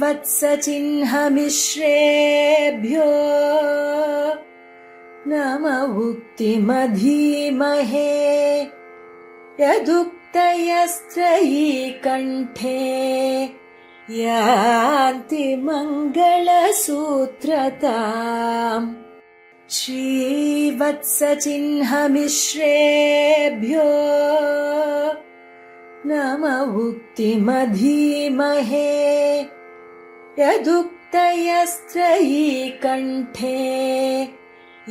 श्रीवत्सचिह्नमिश्रेभ्यो नम उक्तिमधीमहे यदुक्तयस्त्रयी कण्ठे यान्ति मङ्गलसूत्रताम् श्रीवत्सचिह्नमिश्रेभ्यो नम उक्तिमधीमहे यदुक्तयस्त्रयी कण्ठे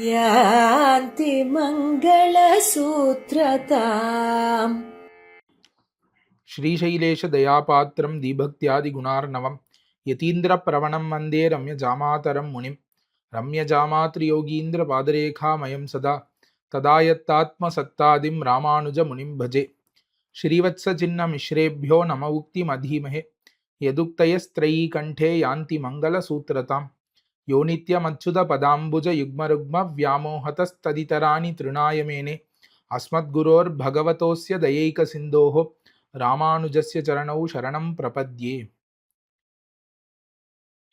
यान्ति मङ्गलसूत्रताम्। श्रीशैलेश दयापात्रं दीभक्त्यादिगुणार्णवं यतीन्द्रप्रवणं वन्दे रम्यजामातरं मुनिं रम्यजामातृयोगीन्द्रपादरेखामयं सदा तदायत्तात्मसत्तादिं रामानुजमुनिं भजे। श्रीवत्सचिह्नमिश्रेभ्यो नम उक्तिमधीमहे यदुक्तयस्त्रयी कण्ठे यान्ति मङ्गलसूत्रताम्। यो नित्यमच्युतपदाम्बुजयुग्मरुग्मव्यामोहतस्तदितराणि तृणाय मेने अस्मद्गुरोर्भगवतोऽस्य दयैकसिन्धोः रामानुजस्य चरणौ शरणं प्रपद्ये।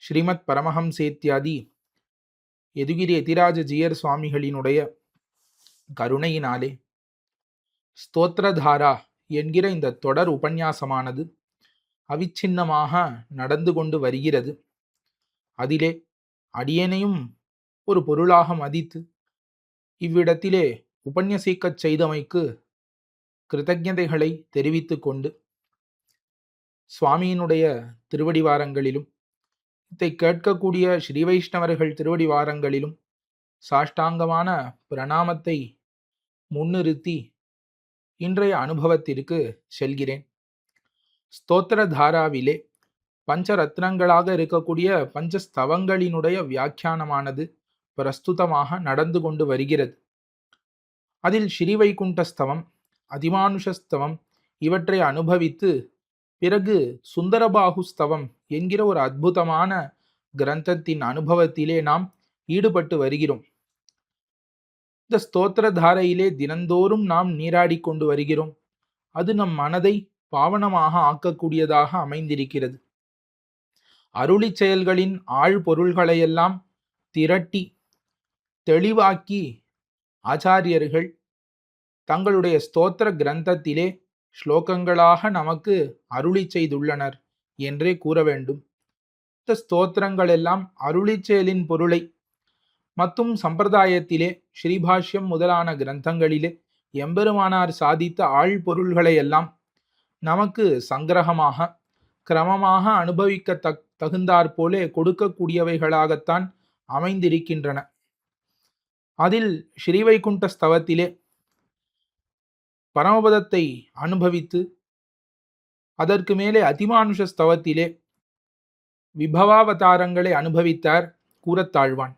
ஸ்ரீமத் பரமஹம்சேத்யாதி யதுகிரி யதிராஜ ஜீயர் சுவாமிகளினுடைய கருணையினாலே ஸ்தோத்திரதாரா என்கிற இந்த தொடர் உபன்யாசமானது அவிச்சின்னமாக நடந்து கொண்டு வருகிறது. அதிலே அடியேனையும் ஒரு பொருளாக மதித்து இவ்விடத்திலே உபன்யசிக்கச் செய்தமைக்கு கிருத்தஜதைகளை தெரிவித்து கொண்டு சுவாமியினுடைய திருவடிவாரங்களிலும் இதை கேட்கக்கூடிய ஸ்ரீ வைஷ்ணவர்கள் திருவடிவாரங்களிலும் சாஷ்டாங்கமான பிரணாமத்தை முன்னிறுத்தி இன்றைய அனுபவத்திற்கு செல்கிறேன். ஸ்தோத்திர தாராவிலே பஞ்சரத்னங்களாக இருக்கக்கூடிய பஞ்சஸ்தவங்களினுடைய வியாக்கியானமானது பிரஸ்துதமாக நடந்து கொண்டு வருகிறது. அதில் ஸ்ரீவைகுண்டஸ்தவம், அதிமானுஷஸ்தவம் இவற்றை அனுபவித்து பிறகு சுந்தரபாகுஸ்தவம் என்கிற ஒரு அற்புதமான கிரந்தத்தின் அனுபவத்திலே நாம் ஈடுபட்டு வருகிறோம். இந்த ஸ்தோத்திர தாரையிலே தினந்தோறும் நாம் நீராடி கொண்டு வருகிறோம். அது நம் மனதை பாவனமாக ஆக்கக்கூடியதாக அமைந்திருக்கிறது. அருளி செயல்களின் ஆழ்பொருள்களையெல்லாம் திரட்டி தெளிவாக்கி ஆச்சாரியர்கள் தங்களுடைய ஸ்தோத்திர கிரந்தத்திலே ஸ்லோகங்களாக நமக்கு அருளி செய்துள்ளனர் என்றே கூற வேண்டும். இந்த ஸ்தோத்திரங்கள் எல்லாம் அருளி செயலின் பொருளை மற்றும் சம்பிரதாயத்திலே ஸ்ரீபாஷ்யம் முதலான கிரந்தங்களிலே எம்பெருமானார் சாதித்த ஆழ்பொருள்களை எல்லாம் நமக்கு சங்கிரகமாக கிரமமாக அனுபவிக்க தகுந்தாற்போலே கொடுக்கக்கூடியவைகளாகத்தான் அமைந்திருக்கின்றன. அதில் ஸ்ரீவைகுண்ட ஸ்தவத்திலே பரமபதத்தை அனுபவித்து அதற்கு மேலே அதிமானுஷ ஸ்தவத்திலே விபவாவதாரங்களை அனுபவித்தார் கூரத்தாழ்வான்.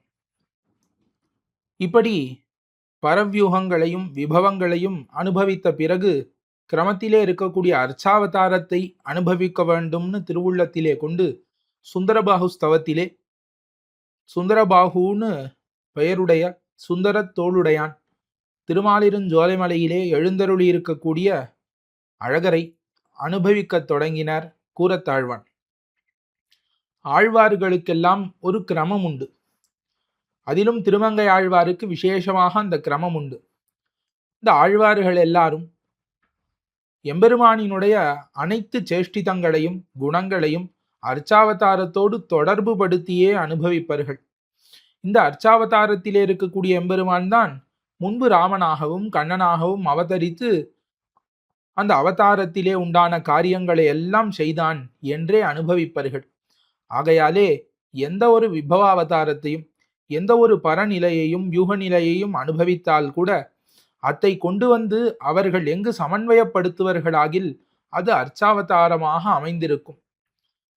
இப்படி பரவியூகங்களையும் விபவங்களையும் அனுபவித்த பிறகு கிரமத்திலே இருக்கக்கூடிய அர்ச்சாவதாரத்தை அனுபவிக்க வேண்டும்னு திருவுள்ளத்திலே கொண்டு சுந்தரபாகு ஸ்தவத்திலே சுந்தரபாகுன்னு பெயருடைய சுந்தர தோளுடையான் திருமாலிருஞ்சோலைமலையிலே எழுந்தருளி இருக்கக்கூடிய அழகரை அனுபவிக்கத் தொடங்கினார் கூரத்தாழ்வான். ஆழ்வார்களுக்கெல்லாம் ஒரு கிரமம் உண்டு. அதிலும் திருமங்கை ஆழ்வாருக்கு விசேஷமாக அந்த கிரமம் உண்டு. இந்த ஆழ்வார்கள் எல்லாரும் எம்பெருமானினுடைய அனைத்து சேஷ்டிதங்களையும் குணங்களையும் அர்ச்சாவதாரத்தோடு தொடர்பு படுத்தியே அனுபவிப்பார்கள். இந்த அர்ச்சாவதாரத்திலே இருக்கக்கூடிய எம்பெருமான் தான் முன்பு ராமனாகவும் கண்ணனாகவும் அவதரித்து அந்த அவதாரத்திலே உண்டான காரியங்களை எல்லாம் செய்தான் என்றே அனுபவிப்பார்கள். ஆகையாலே எந்த ஒரு விபவ அவதாரத்தையும் எந்த ஒரு பரநிலையையும் யூக நிலையையும் அனுபவித்தால் கூட அதை கொண்டு வந்து அவர்கள் எங்கு சமன்வயப்படுத்துவர்களாகில் அது அர்ச்சாவதாரமாக அமைந்திருக்கும்.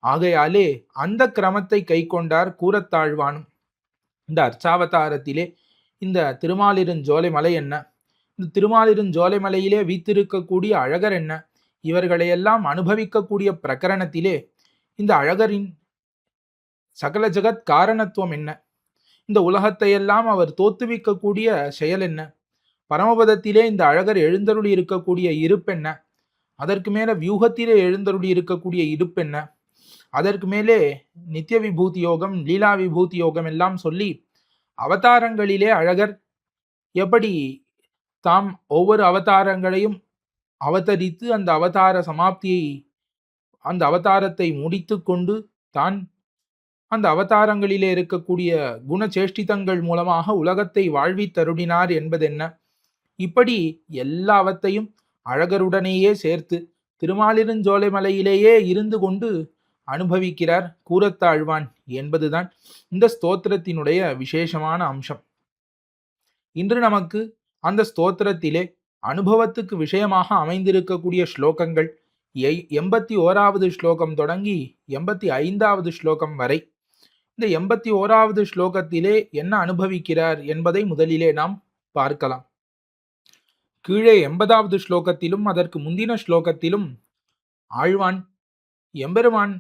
ஆகையாலே அந்த கிரமத்தை கை கொண்டார் கூரத்தாழ்வானும். இந்த அர்ச்சாவதாரத்திலே இந்த திருமாலிருஞ்சோலைமலை என்ன, இந்த திருமாலிருஞ்சோலைமலையிலே வீத்திருக்கக்கூடிய அழகர் என்ன, இவர்களையெல்லாம் அனுபவிக்கக்கூடிய பிரகரணத்திலே இந்த அழகரின் சகல ஜகத் காரணத்துவம் என்ன, இந்த உலகத்தையெல்லாம் அவர் தோத்துவிக்கக்கூடிய செயல் என்ன, பரமபதத்திலே இந்த அழகர் எழுந்தருளி இருக்கக்கூடிய இருப்பென்ன, அதற்கு மேல வியூகத்திலே எழுந்தருளி இருக்கக்கூடிய இருப்பென்ன, அதற்கு மேலே நித்திய விபூதி யோகம், லீலா விபூதி யோகம் எல்லாம் சொல்லி அவதாரங்களிலே அழகர் எப்படி தாம் ஒவ்வொரு அவதாரங்களையும் அவதரித்து அந்த அவதார சமாப்தியை, அந்த அவதாரத்தை முடித்து கொண்டு தான் அந்த அவதாரங்களிலே இருக்கக்கூடிய குணச்சேஷ்டிதங்கள் மூலமாக உலகத்தை வாழ்வித் தருடினார் என்பதென்ன, இப்படி எல்லாவற்றையும் அழகருடனேயே சேர்த்து திருமாலிருஞ்சோலைமலையிலேயே இருந்து கொண்டு அனுபவிக்கிறார் கூரத்தாழ்வான் என்பதுதான் இந்த ஸ்தோத்திரத்தினுடைய விசேஷமான அம்சம். இன்று நமக்கு அந்த ஸ்தோத்திரத்திலே அனுபவத்துக்கு விஷயமாக அமைந்திருக்கக்கூடிய ஸ்லோகங்கள் 81வது ஸ்லோகம் தொடங்கி 85வது ஸ்லோகம் வரை. இந்த 81வது ஸ்லோகத்திலே என்ன அனுபவிக்கிறார் என்பதை முதலிலே நாம் பார்க்கலாம். கீழே 80வது ஸ்லோகத்திலும் அதற்கு முந்தின ஸ்லோகத்திலும் ஆழ்வான் எம்பெருமான்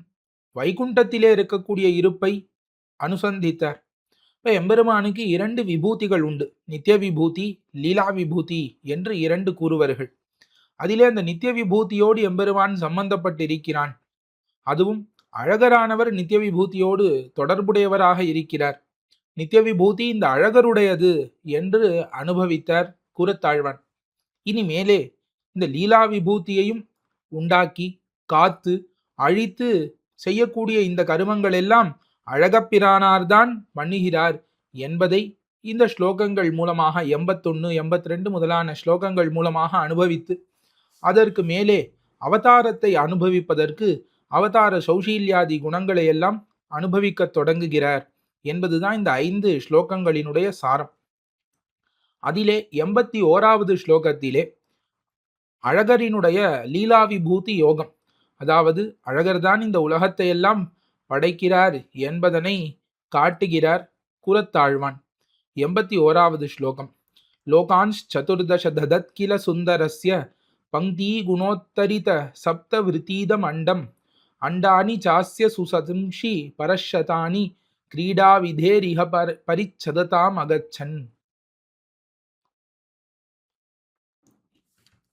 வைகுண்டத்திலே இருக்கக்கூடிய இருப்பை அனுசந்தித்தார். இப்ப எம்பெருமானுக்கு 2 விபூதிகள் உண்டு, நித்திய விபூதி, லீலா விபூதி என்று 2 கூறுவர்கள். அதிலே அந்த நித்திய விபூதியோடு எம்பெருமான் சம்பந்தப்பட்டிருக்கிறான். அதுவும் அழகரானவர் நித்திய விபூதியோடு தொடர்புடையவராக இருக்கிறார். நித்திய விபூதி இந்த அழகருடையது என்று அனுபவித்தார் கூரத்தாழ்வான். இனி மேலே இந்த லீலா விபூதியையும் உண்டாக்கி காத்து அழித்து செய்யக்கூடிய இந்த கருமங்கள் எல்லாம் அழகப்பிரானார்தான் பண்ணுகிறார் என்பதை இந்த ஸ்லோகங்கள் மூலமாக 81, 82 முதலான ஸ்லோகங்கள் மூலமாக அனுபவித்து, அதற்கு மேலே அவதாரத்தை அனுபவிப்பதற்கு அவதார சௌஷீல்யாதி குணங்களை எல்லாம் அனுபவிக்க தொடங்குகிறார் என்பதுதான் இந்த 5 ஸ்லோகங்களினுடைய சாரம். அதிலே 81வது ஸ்லோகத்திலே அழகரினுடைய லீலா விபூதி யோகம், அதாவது அழகர்தான் இந்த உலகத்தை எல்லாம் படைக்கிறார் என்பதனை காட்டுகிறார் கூரத்தாழ்வான். 81வது ஸ்லோகம். லோகான்ஷ் சதுர்தச ததத் கில சுந்தரஸ்ய பங்கீ குணோத்தரித சப்த விருத்தீதம் அண்டம் அண்டானி சாஸ்ய சுசதும்ஷி பரஷதானி கிரீடா விதேரிஹ பரிச்சததாம் அகச்சன்.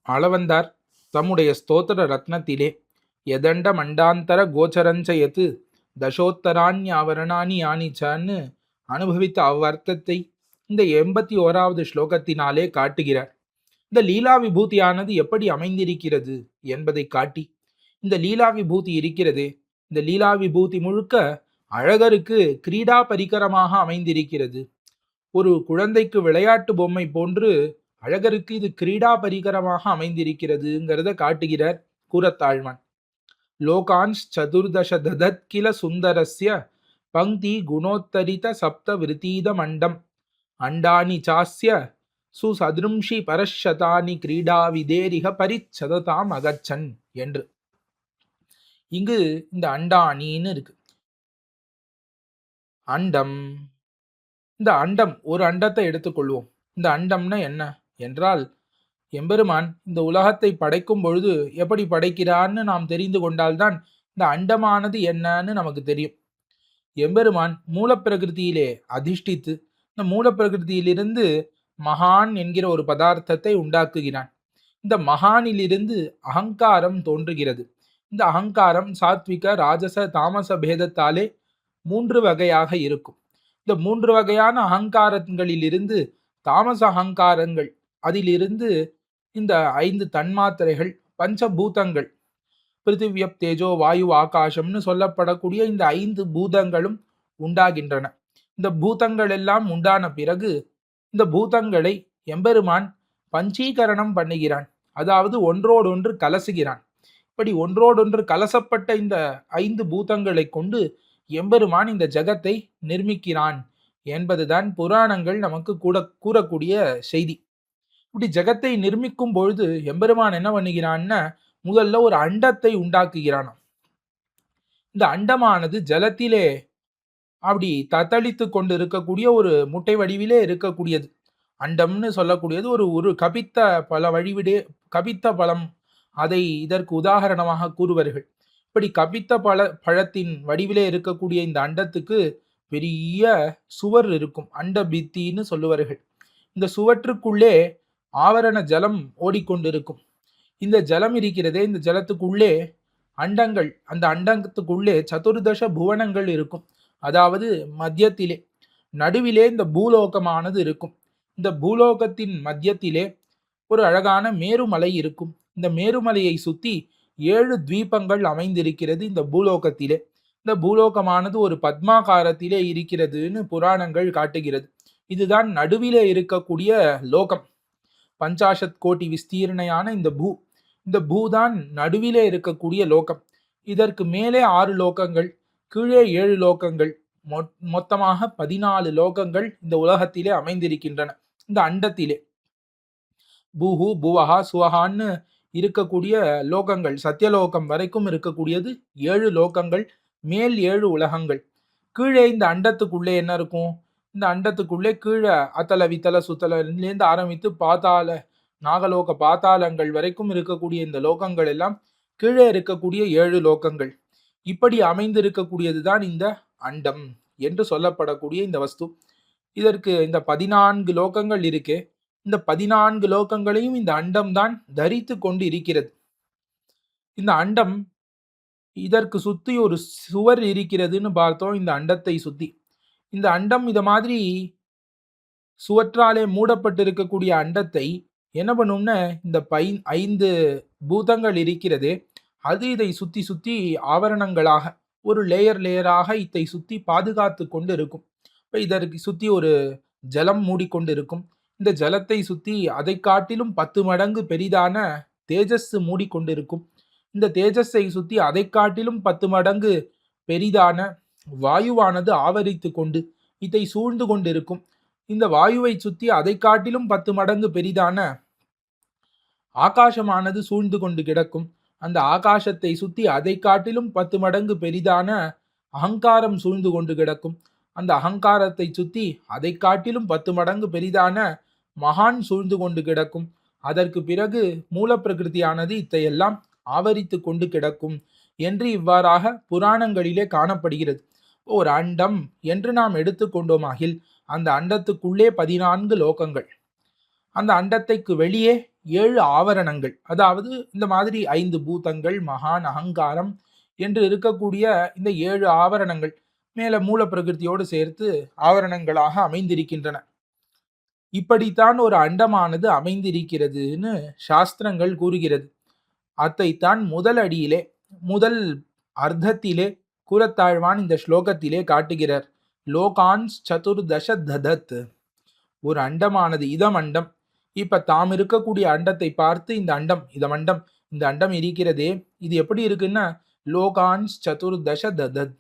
அளவந்தார் தம்முடைய ஸ்தோத்திர ரத்னத்திலே யதண்ட மண்டாந்தர கோச்சரஞ்சயத்து தசோத்தராண்யாவரணானி யானிச்சான்னு அனுபவித்த அவ்வர்த்தத்தை இந்த 81வது ஸ்லோகத்தினாலே காட்டுகிறார். இந்த லீலா விபூதியானது எப்படி அமைந்திருக்கிறது என்பதை காட்டி, இந்த லீலா விபூதி இருக்கிறதே, இந்த லீலா விபூதி முழுக்க அழகருக்கு கிரீடா பரிகரமாக அமைந்திருக்கிறது. ஒரு குழந்தைக்கு விளையாட்டு பொம்மை போன்று அழகருக்கு இது கிரீடா பரிகரமாக அமைந்திருக்கிறதுங்கிறத காட்டுகிறார் கூரத்தாழ்வான். லோகான்ஷ் சதுர்தச ததத் கில சுந்தரஸ்ய பங்கி குணோத்தரித சப்த விருத்தீத மண்டம் அண்டானி சாஸ்ய சுசதிரும்ஷி பரஷதானி கிரீடா விதேரிக பரிச்சததாம் அகச்சன் என்று. இங்கு இந்த அண்டானின்னு இருக்கு. அண்டம், இந்த அண்டம், ஒரு அண்டத்தை எடுத்துக்கொள்வோம். இந்த அண்டம்னா என்ன என்றால், எம்பெருமான் இந்த உலகத்தை படைக்கும் பொழுது எப்படி படைக்கிறான்னு நாம் தெரிந்து கொண்டால்தான் இந்த அண்டமானது என்னன்னு நமக்கு தெரியும். எம்பெருமான் மூலப்பிரகிருதியிலே அதிஷ்டித்து இந்த மூலப்பிரகிருதியிலிருந்து மகான் என்கிற ஒரு பதார்த்தத்தை உண்டாக்குகிறான். இந்த மகானிலிருந்து அகங்காரம் தோன்றுகிறது. இந்த அகங்காரம் சாத்விக, ராஜச, தாமச பேதத்தாலே 3 வகையாக இருக்கும். இந்த 3 வகையான அகங்காரங்களிலிருந்து தாமச அகங்காரங்கள், அதிலிருந்து இந்த 5 தன்மாத்திரைகள், பஞ்சபூதங்கள், பிருத்திவியப் தேஜோ வாயு ஆகாசம்னு சொல்லப்படக்கூடிய இந்த 5 பூதங்களும் உண்டாகின்றன. இந்த பூதங்கள் எல்லாம் உண்டான பிறகு இந்த பூதங்களை எம்பெருமான் பஞ்சீகரணம் பண்ணுகிறான், அதாவது ஒன்றோடொன்று கலசுகிறான். இப்படி ஒன்றோடொன்று கலசப்பட்ட இந்த 5 பூதங்களை கொண்டு எம்பெருமான் இந்த ஜகத்தை நிர்மிக்கிறான் என்பதுதான் புராணங்கள் நமக்கு கூறக்கூடிய செய்தி. இப்படி ஜகத்தை நிர்மிக்கும் பொழுது எம்பெருமான் என்ன பண்ணுகிறான்னா, முதல்ல ஒரு அண்டத்தை உண்டாக்குகிறான். இந்த அண்டமானது ஜலத்திலே அப்படி தத்தளித்து கொண்டு இருக்கக்கூடிய ஒரு முட்டை வடிவிலே இருக்கக்கூடியது. அண்டம்னு சொல்லக்கூடியது ஒரு கபித்த கபித்த பழம், அதை இதற்கு உதாரணமாக கூறுவார்கள். இப்படி கபித்த பழத்தின் வடிவிலே இருக்கக்கூடிய இந்த அண்டத்துக்கு பெரிய சுவர் இருக்கும், அண்ட பித்தின்னு சொல்லுவார்கள். இந்த சுவற்றுக்குள்ளே ஆவரண ஜலம் ஓடிக்கொண்டிருக்கும். இந்த ஜலம் இருக்கிறதே, இந்த ஜலத்துக்குள்ளே அண்டங்கள், அந்த அண்டத்துக்குள்ளே சதுர்தச புவனங்கள் இருக்கும். அதாவது மத்தியத்திலே, நடுவிலே இந்த பூலோகமானது இருக்கும். இந்த பூலோகத்தின் மத்தியத்திலே ஒரு அழகான மேருமலை இருக்கும். இந்த மேருமலையை சுத்தி 7 தீபங்கள் அமைந்திருக்கிறது இந்த பூலோகத்திலே. இந்த பூலோகமானது ஒரு பத்மாகாரத்திலே இருக்கிறதுன்னு புராணங்கள் காட்டுகிறது. இதுதான் நடுவிலே இருக்கக்கூடிய லோகம். பஞ்சாஷத் கோட்டி விஸ்தீர்ணையான இந்த பூதான் நடுவிலே இருக்கக்கூடிய லோகம். இதற்கு மேலே 6 லோகங்கள், கீழே 7 லோகங்கள், மொத்தமாக 14 லோகங்கள் இந்த உலகத்திலே அமைந்திருக்கின்றன. இந்த அண்டத்திலே பூஹு புவஹா சுவஹான்னு இருக்கக்கூடிய லோகங்கள், சத்தியலோகம் வரைக்கும் இருக்கக்கூடியது 7 லோகங்கள், மேல் 7 உலகங்கள். கீழே இந்த அண்டத்துக்குள்ளே என்ன இருக்கும்? இந்த அண்டத்துக்குள்ளே கீழே அத்தல வித்தல சுத்தலேருந்து ஆரம்பித்து பாதாள நாகலோக பாதாளங்கள் வரைக்கும் இருக்கக்கூடிய இந்த லோகங்கள் எல்லாம் கீழே இருக்கக்கூடிய 7 லோகங்கள். இப்படி அமைந்திருக்கக்கூடியதுதான் இந்த அண்டம் என்று சொல்லப்படக்கூடிய இந்த வஸ்து. இதற்கு இந்த 14 லோகங்கள் இருக்கே, இந்த 14 லோகங்களையும் இந்த அண்டம் தான் தரித்து கொண்டு இருக்கிறது. இந்த அண்டம், இதற்கு சுத்தி ஒரு சுவர் இருக்கிறதுன்னு பார்த்தோம். இந்த அண்டத்தை சுத்தி இந்த அண்டம் இத மாதிரி சுவற்றாலே மூடப்பட்டு இருக்கக்கூடிய அண்டத்தை என்ன பண்ணும்னா, இந்த 5 பூதங்கள் இருக்கிறதே, அது இதை சுத்தி சுத்தி ஆவரணங்களாக ஒரு லேயராக இதை சுத்தி பாதுகாத்து கொண்டு இருக்கும். இப்போ இதற்கு சுத்தி ஒரு ஜலம் மூடிக்கொண்டு இருக்கும். இந்த ஜலத்தை சுத்தி அதை காட்டிலும் 10 மடங்கு பெரிதான தேஜஸ் மூடிக்கொண்டிருக்கும். இந்த தேஜஸை சுத்தி அதை காட்டிலும் 10 மடங்கு பெரிதான வாயுவானது ஆவரித்து கொண்டு இதை சூழ்ந்து கொண்டிருக்கும். இந்த வாயுவை சுத்தி அதை காட்டிலும் 10 மடங்கு பெரிதான ஆகாசமானது சூழ்ந்து கொண்டு கிடக்கும். அந்த ஆகாசத்தை சுத்தி அதை காட்டிலும் 10 மடங்கு பெரிதான அகங்காரம் சூழ்ந்து கொண்டு கிடக்கும். அந்த அகங்காரத்தை சுத்தி அதை காட்டிலும் 10 மடங்கு பெரிதான மகான் சூழ்ந்து கொண்டு கிடக்கும். அதற்கு பிறகு மூல பிரகிருதியானது இதையெல்லாம் ஆவரித்து கொண்டு கிடக்கும் என்று இவ்வாறாக புராணங்களிலே காணப்படுகிறது. ஒரு அண்டம் என்று நாம் எடுத்துக்கொண்டோமாகில் அந்த அண்டத்துக்குள்ளே 14 லோகங்கள், அந்த அண்டத்தைக்கு வெளியே 7 ஆவரணங்கள், அதாவது இந்த மாதிரி 5 பூதங்கள், மகான், அகங்காரம் என்று இருக்கக்கூடிய இந்த 7 ஆவரணங்கள் மேல மூல பிரகிருதியோடு சேர்த்து ஆவரணங்களாக அமைந்திருக்கின்றன. இப்படித்தான் ஒரு அண்டமானது அமைந்திருக்கிறதுன்னு சாஸ்திரங்கள் கூறுகிறது. அதைத்தான் முதல் அடியிலே, முதல் அர்த்தத்திலே கூறத்தாழ்வான் இந்த ஸ்லோகத்திலே காட்டுகிறார். லோகான்ஸ் சதுர்தச ததத். ஒரு அண்டமானது, இதம் அண்டம். இப்ப தாம் இருக்கக்கூடிய அண்டத்தை பார்த்து இந்த அண்டம், இதமண்டம், இந்த அண்டம் இருக்கிறதே, இது எப்படி இருக்குன்னா லோகான்ஸ் சதுர்தச ததத்,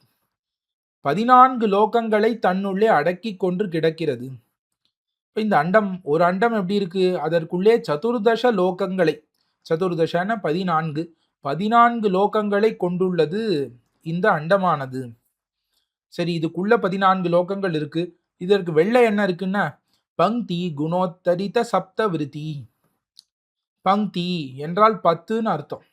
14 லோகங்களை தன்னுள்ளே அடக்கி கொண்டு கிடக்கிறது. இந்த அண்டம், ஒரு அண்டம் எப்படி இருக்கு, அதற்குள்ளே சதுர்தச லோகங்களை, சதுர்தசன 14, 14 லோகங்களை கொண்டுள்ளது இந்த அண்டமானது. சரி, இதுக்குள்ள 14 லோகங்கள் இருக்கு. இதற்கு வெள்ளை என்ன இருக்குன்னா பங்கி குணோத்தரித சப்த விருத்தி. பங்கி என்றால் 10ன்னு அர்த்தம்.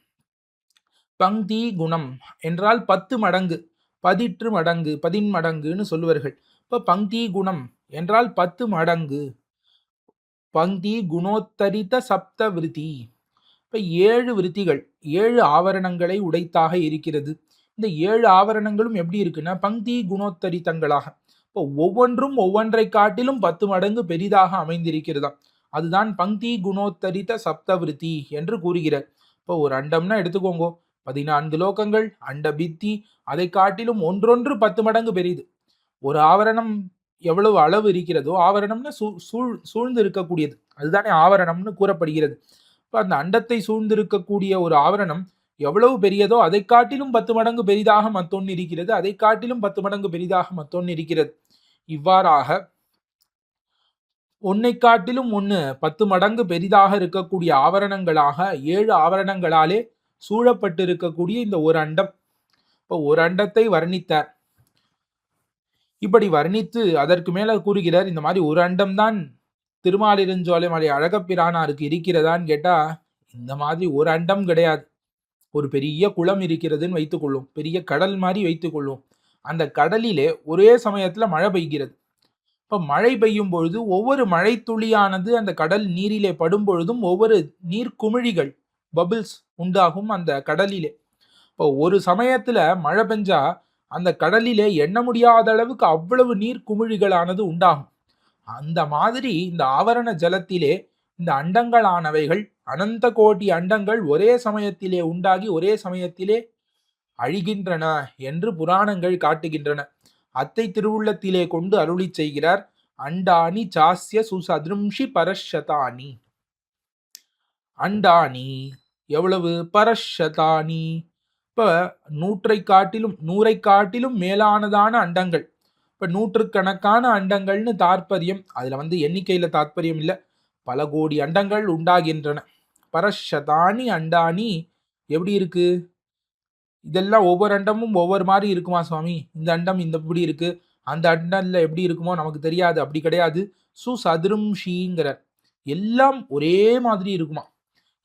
பங்கி குணம் என்றால் 10 மடங்கு, 18 மடங்கு, 10 மடங்குன்னு சொல்லுவார்கள். இப்போ பங்கி குணம் என்றால் 10 மடங்கு. பங்கி குணோத்தரித சப்த விருத்தி. இப்போ 7 விருத்திகள், 7 ஆவரணங்களை உடைத்தாக இருக்கிறது. இந்த 7 ஆவரணங்களும் எப்படி இருக்குன்னா பங்கி குணோத்தரித்தங்களாக, இப்போ ஒவ்வொன்றும் ஒவ்வொன்றை காட்டிலும் 10 மடங்கு பெரிதாக அமைந்திருக்கிறதாம். அதுதான் பங்கி குணோத்தரித்த சப்தவிருத்தி என்று கூறுகிறார். இப்போ ஒரு அண்டம்னா எடுத்துக்கோங்க, 14 லோகங்கள், அண்ட பித்தி, அதை காட்டிலும் ஒன்றொன்று 10 மடங்கு பெரிது. ஒரு ஆவரணம் எவ்வளவு அளவு இருக்கிறதோ, ஆவரணம்னா சூழ்ந்து இருக்கக்கூடியது, அதுதானே ஆவரணம்னு கூறப்படுகிறது. இப்போ அந்த அண்டத்தை சூழ்ந்திருக்கக்கூடிய ஒரு ஆவரணம் எவ்வளவு பெரியதோ அதை காட்டிலும் 10 மடங்கு பெரிதாக மத்தொன்று இருக்கிறது, அதை காட்டிலும் 10 மடங்கு பெரிதாக மத்தொன்று இருக்கிறது. இவ்வாறாக ஒன்னை காட்டிலும் ஒன்று 10 மடங்கு பெரிதாக இருக்கக்கூடிய ஆவரணங்களாக 7 ஆவரணங்களாலே சூழப்பட்டு இருக்கக்கூடிய இந்த ஒரு அண்டம். இப்போ ஒரு அண்டத்தை வர்ணித்தார். இப்படி வர்ணித்து அதற்கு மேல கூறுகிறார், இந்த மாதிரி ஒரு அண்டம் தான் திருமாலிருஞ்சோலை மலை அழகப்பிரானாருக்கு இருக்கிறதான்னு கேட்டா இந்த மாதிரி ஒரு அண்டம் கிடையாது. ஒரு பெரிய குளம் இருக்கிறதுன்னு வைத்துக்கொள்ளும், பெரிய கடல் மாதிரி வைத்துக்கொள்ளும். அந்த கடலிலே ஒரே சமயத்துல மழை பெய்கிறது. இப்ப மழை பெய்யும் பொழுது ஒவ்வொரு மழை துளியானது அந்த கடல் நீரிலே படும் பொழுதும் ஒவ்வொரு நீர் குமிழிகள், பபிள்ஸ் உண்டாகும் அந்த கடலிலே. இப்போ ஒரு சமயத்துல மழை பெஞ்சா அந்த கடலிலே எண்ண முடியாத அளவுக்கு அவ்வளவு நீர் குமிழிகளானது உண்டாகும். அந்த மாதிரி இந்த ஆவரண ஜலத்திலே இந்த அண்டங்களானவைகள் அனந்த கோடி அண்டங்கள் ஒரே சமயத்திலே உண்டாகி ஒரே சமயத்திலே அழிகின்றன என்று புராணங்கள் காட்டுகின்றன. அத்தை திருவுள்ளத்திலே கொண்டு அருளி செய்கிறார். அண்டானி சாஸ்ய சுசதிரும்ஷி பரஷதானி. அண்டானி எவ்வளவு? பரஷதானி. இப்ப நூறை காட்டிலும் மேலானதான அண்டங்கள். இப்ப நூற்றுக்கணக்கான அண்டங்கள்னு தாற்பயம். அதுல எண்ணிக்கையில தாற்பயம் இல்ல, பல கோடி அண்டங்கள் உண்டாகின்றன. பரஷதானி அண்டானி எப்படி இருக்கு? இதெல்லாம் ஒவ்வொரு அண்டமும் ஒவ்வொரு மாதிரி இருக்குமா சுவாமி? இந்த அண்டம் இந்த இப்படி இருக்கு, அந்த அண்டம்ல எப்படி இருக்குமோ நமக்கு தெரியாது. அப்படி கிடையாது. சுசதிரும்ஷிங்கிறார். எல்லாம் ஒரே மாதிரி இருக்குமா.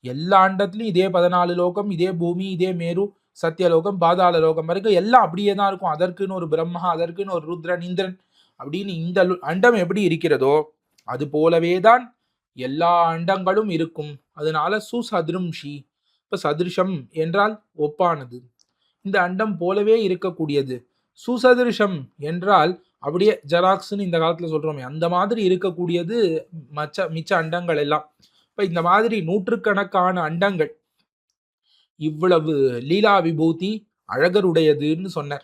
எல்லா அண்டத்துலயும் இதே 14 லோகம், இதே பூமி, இதே மேரு, சத்தியலோகம், பாதாள லோகம் வரைக்கும் எல்லாம் அப்படியே தான் இருக்கும். அதற்குன்னு ஒரு பிரம்மா, அதற்குன்னு ஒரு ருத்ரன், இந்திரன் அப்படின்னு இந்த அண்டம் எப்படி இருக்கிறதோ அது போலவே தான் எல்லா அண்டங்களும் இருக்கும். அதனால சுசதிரும்ஷி. இப்ப சதிருஷம் என்றால் ஒப்பானது, இந்த அண்டம் போலவே இருக்கக்கூடியது. சுசதிருஷம் என்றால் அப்படியே ஜெராக்ஸ்ன்னு இந்த காலத்துல சொல்றோமே, அந்த மாதிரி இருக்கக்கூடியது மிச்ச அண்டங்கள் எல்லாம். இப்ப இந்த மாதிரி நூற்றுக்கணக்கான அண்டங்கள். இவ்வளவு லீலா விபூதி அழகருடையதுன்னு சொன்னார்.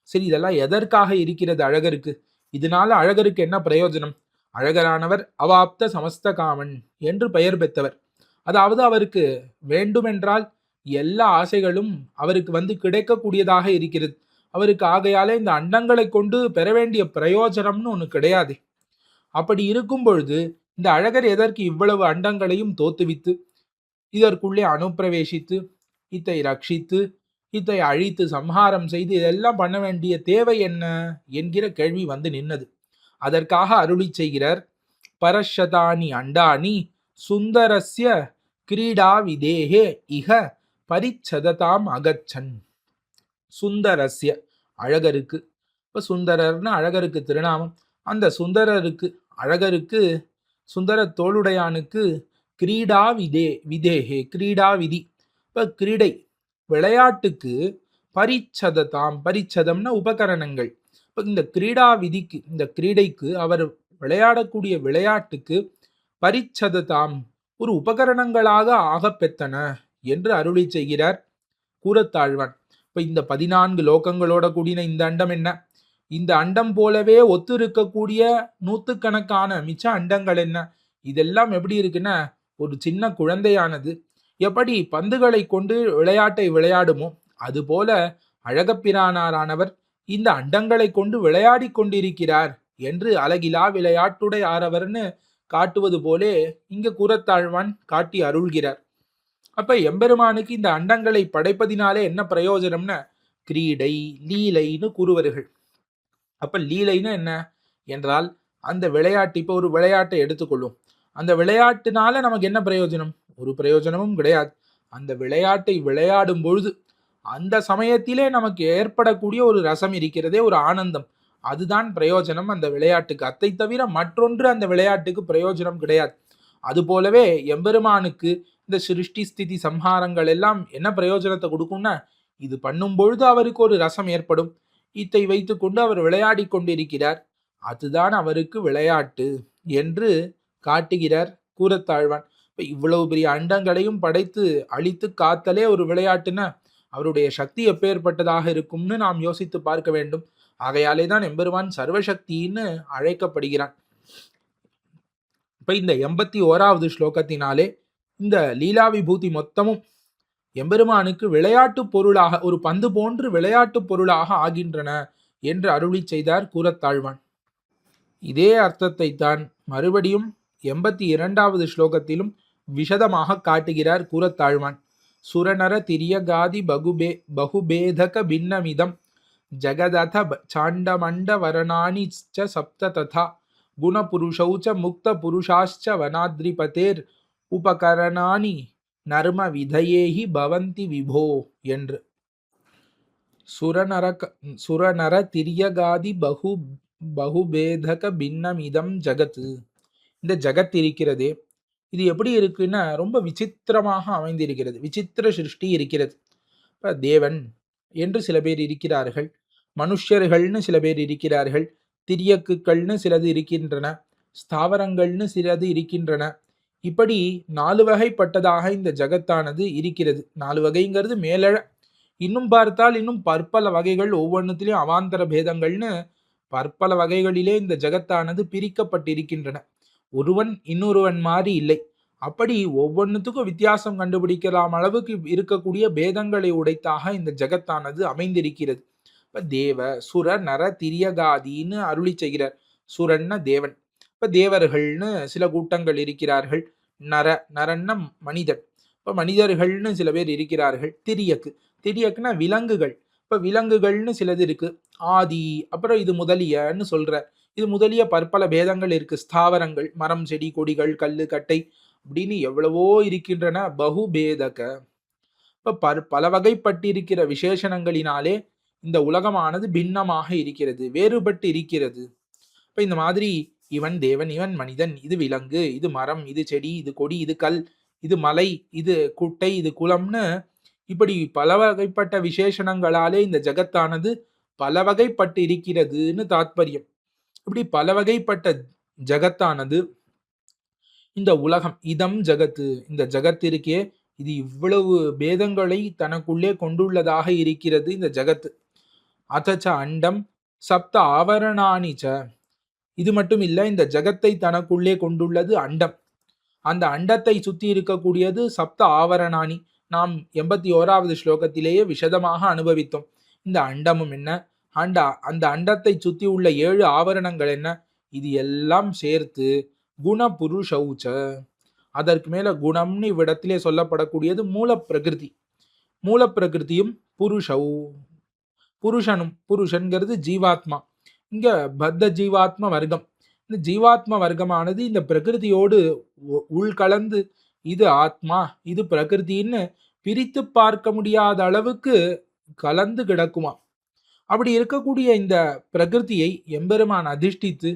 சரி, இதெல்லாம் எதற்காக இருக்கிறது அழகருக்கு? இதனால அழகருக்கு என்ன பிரயோஜனம்? அழகரானவர் அவாப்த சமஸ்த காமன் என்று பெயர் பெற்றவர். அதாவது அவருக்கு வேண்டுமென்றால் எல்லா ஆசைகளும் அவருக்கு கிடைக்கக்கூடியதாக இருக்கிறது. அவருக்கு ஆகையாலே இந்த அண்டங்களை கொண்டு பெற வேண்டிய பிரயோஜனம்னு ஒன்று கிடையாது. அப்படி இருக்கும் பொழுது இந்த அழகர் எதற்கு இவ்வளவு அண்டங்களையும் தோத்துவித்து இதற்குள்ளே அனுப்பிரவேசித்து இத்தை ரட்சித்து இத்தை அழித்து சம்ஹாரம் செய்து இதெல்லாம் பண்ண வேண்டிய தேவை என்ன என்கிற கேள்வி நின்னது. அதற்காக அருளி செய்கிறார். பரஷதானி அண்டானி சுந்தரஸ்ய கிரீடா விதேகே இக பரிச்சததாம் அகச்சன். சுந்தரஸ்ய அழகருக்கு. இப்ப சுந்தரர்னு அழகருக்கு திருநாமம். அந்த அழகருக்கு சுந்தர தோளுடையானுக்கு கிரீடா விதேகே கிரீடா விதி. இப்ப கிரீடை விளையாட்டுக்கு பரிச்சதம்னா உபகரணங்கள். இப்ப இந்த கிரீடா விதிக்கு, இந்த கிரீடைக்கு, அவர் விளையாடக்கூடிய விளையாட்டுக்கு பரிச்சததாம் ஒரு உபகரணங்களாக ஆகப்பெற்றன என்று அருளி செய்கிறார் கூறத்தாழ்வான். இப்ப இந்த 14 லோகங்களோட கூடின இந்த அண்டம் என்ன? இந்த அண்டம் போலவே ஒத்து இருக்கக்கூடிய நூத்துக்கணக்கான மிச்ச அண்டங்கள் என்ன? இதெல்லாம் எப்படி இருக்குன்னா, ஒரு சின்ன குழந்தையானது எப்படி பந்துகளை கொண்டு விளையாட்டை விளையாடுமோ அதுபோல அழகப்பிரானாரானவர் இந்த அண்டங்களை கொண்டு விளையாடி கொண்டிருக்கிறார் என்று அழகிலா விளையாட்டுடை ஆரவர்னு காட்டுவது போலே இங்க கூறத்தாழ்வான் காட்டி அருள்கிறார். அப்ப எம்பெருமானுக்கு இந்த அண்டங்களை படைப்பதினாலே என்ன பிரயோஜனம்னா கிரீடை லீலைன்னு கூறுவார்கள். அப்ப லீலைன்னு என்ன என்றால் அந்த விளையாட்டு. இப்ப ஒரு விளையாட்டை எடுத்துக்கொள்ளும், அந்த விளையாட்டுனால நமக்கு என்ன பிரயோஜனம்? ஒரு பிரயோஜனமும் கிடையாது. அந்த விளையாட்டை விளையாடும் பொழுது அந்த சமயத்திலே நமக்கு ஏற்படக்கூடிய ஒரு ரசம் இருக்கிறதே, ஒரு ஆனந்தம், அதுதான் பிரயோஜனம் அந்த விளையாட்டுக்கு. அத்தை தவிர மற்றொன்று அந்த விளையாட்டுக்கு பிரயோஜனம் கிடையாது. அது போலவே எம்பெருமானுக்கு இந்த சிருஷ்டி ஸ்திதி சம்ஹாரங்கள் எல்லாம் என்ன பிரயோஜனத்தை கொடுக்கும்னா, இது பண்ணும் பொழுது அவருக்கு ஒரு ரசம் ஏற்படும். இத்தை வைத்துக்கொண்டு அவர் விளையாடி கொண்டிருக்கிறார், அதுதான் அவருக்கு விளையாட்டு என்று காட்டுகிறார் கூறத்தாழ்வான். இப்ப இவ்வளவு பெரிய அண்டங்களையும் படைத்து அழித்து காத்தலே ஒரு விளையாட்டுன்னா அவருடைய சக்தி எப்பேற்பட்டதாக இருக்கும்னு நாம் யோசித்து பார்க்க வேண்டும். ஆகையாலே தான் எம்பெருமான் சர்வசக்தின்னு அழைக்கப்படுகிறான். இப்ப இந்த 81வது ஸ்லோகத்தினாலே இந்த லீலா விபூதி மொத்தமும் எம்பெருமானுக்கு விளையாட்டு பொருளாக, ஒரு பந்து போன்று விளையாட்டு பொருளாக ஆகின்றன என்று அருளி செய்தார் கூறத்தாழ்வான். இதே அர்த்தத்தை தான் மறுபடியும் 82வது ஸ்லோகத்திலும் விஷதமாக காட்டுகிறார் கூறத்தாழ்வான். சுரநர திரியகாதி பகுபேதக பின்னமிதம் ஜகதத சாண்டமண்ட வரணானி சப்த ததா குணபுருஷௌ ச முக்த புருஷாச்ச வனாத்ரிபதேர் உபகரணானி நர்ம விதயேஹி பவந்தி விபோ என்று. சுரநர திரியகாதி பகுபேதக பின்னமிதம் ஜகத்து. இந்த ஜகத் இருக்கிறதே, இது எப்படி இருக்குன்னா ரொம்ப விசித்திரமாக அமைந்திருக்கிறது. விசித்திர சிருஷ்டி இருக்கிறது. இப்ப தேவன் என்று சில பேர் இருக்கிறார்கள், மனுஷ்யர்கள்னு சில பேர் இருக்கிறார்கள், திரியக்குகள்னு சிலது இருக்கின்றன, ஸ்தாவரங்கள்னு சிலது இருக்கின்றன. இப்படி 4 வகைப்பட்டதாக இந்த ஜகத்தானது இருக்கிறது. 4 வகைங்கிறது மேலழ. இன்னும் பார்த்தால் இன்னும் பற்பல வகைகள், ஒவ்வொன்றுத்திலையும் அவாந்தர பேதங்கள்னு பற்பல வகைகளிலே இந்த ஜகத்தானது பிரிக்கப்பட்டிருக்கின்றன. ஒருவன் இன்னொருவன் மாதிரி இல்லை. அப்படி ஒவ்வொன்றுத்துக்கும் வித்தியாசம் கண்டுபிடிக்கலாம் அளவுக்கு இருக்கக்கூடிய பேதங்களை உடைத்தாக இந்த ஜகத்தானது அமைந்திருக்கிறது. இப்ப தேவ சுர நர திரியகாதின்னு அருளி செய்கிறார். சுரன்னா தேவன். இப்ப தேவர்கள்னு சில கூட்டங்கள் இருக்கிறார்கள். நரன்னா மனிதன். இப்ப மனிதர்கள்னு சில பேர் இருக்கிறார்கள். திரியக்குன்னா விலங்குகள். இப்ப விலங்குகள்னு சிலது இருக்கு. ஆதி, அப்புறம் இது முதலியன்னு சொல்ற. இது முதலிய பற்பல பேதங்கள் இருக்கு. ஸ்தாவரங்கள், மரம் செடி கொடிகள் கல்லு கட்டை அப்படின்னு எவ்வளவோ இருக்கின்றன. பகுபேதக. இப்ப பல வகைப்பட்டிருக்கிற விசேஷணங்களினாலே இந்த உலகமானது பின்னமாக இருக்கிறது, வேறுபட்டு இருக்கிறது. இப்ப இந்த மாதிரி இவன் தேவன், இவன் மனிதன், இது விலங்கு, இது மரம், இது செடி, இது கொடி, இது கல், இது மலை, இது குட்டை, இது குளம்னு இப்படி பல வகைப்பட்ட விசேஷணங்களாலே இந்த ஜகத்தானது பல வகைப்பட்டு இருக்கிறதுன்னு தாத்பரியம். இப்படி பல வகைப்பட்ட ஜகத்தானது இந்த உலகம், இதம் ஜகத்து, இந்த ஜகத் இருக்கே, இது இவ்வளவு பேதங்களை தனக்குள்ளே கொண்டுள்ளதாக இருக்கிறது இந்த ஜகத்து. அதச்ச அண்டம் சப்த ஆவரணானிச்ச. இது மட்டும் இல்ல, இந்த ஜகத்தை தனக்குள்ளே கொண்டுள்ளது அண்டம். அந்த அண்டத்தை சுத்தி இருக்கக்கூடியது சப்த ஆவரணானி. நாம் 81வது ஸ்லோகத்திலேயே விஷதமாக அனுபவித்தோம். இந்த அண்டமும் என்ன, அந்த அண்டத்தை சுத்தி உள்ள 7 ஆவரணங்கள் என்ன, இது எல்லாம் சேர்த்து குண புருஷௌச்ச. அதற்கு மேல குணம்னு இவ்விடத்திலே சொல்லப்படக்கூடியது மூல பிரகிருதி. மூல பிரகிருதியும் புருஷௌ, புருஷனும். புருஷன்கிறது ஜீவாத்மா. இங்க பத்த ஜீவாத்ம வர்க்கம். இந்த ஜீவாத்ம வர்க்கமானது இந்த பிரகிருதியோடு உள்கலந்து இது ஆத்மா இது பிரகிருதின்னு பிரித்து பார்க்க முடியாத அளவுக்கு கலந்து கிடக்குமா. அப்படி இருக்கக்கூடிய இந்த பிரகிருதியை எம்பெருமான் அதிஷ்டித்து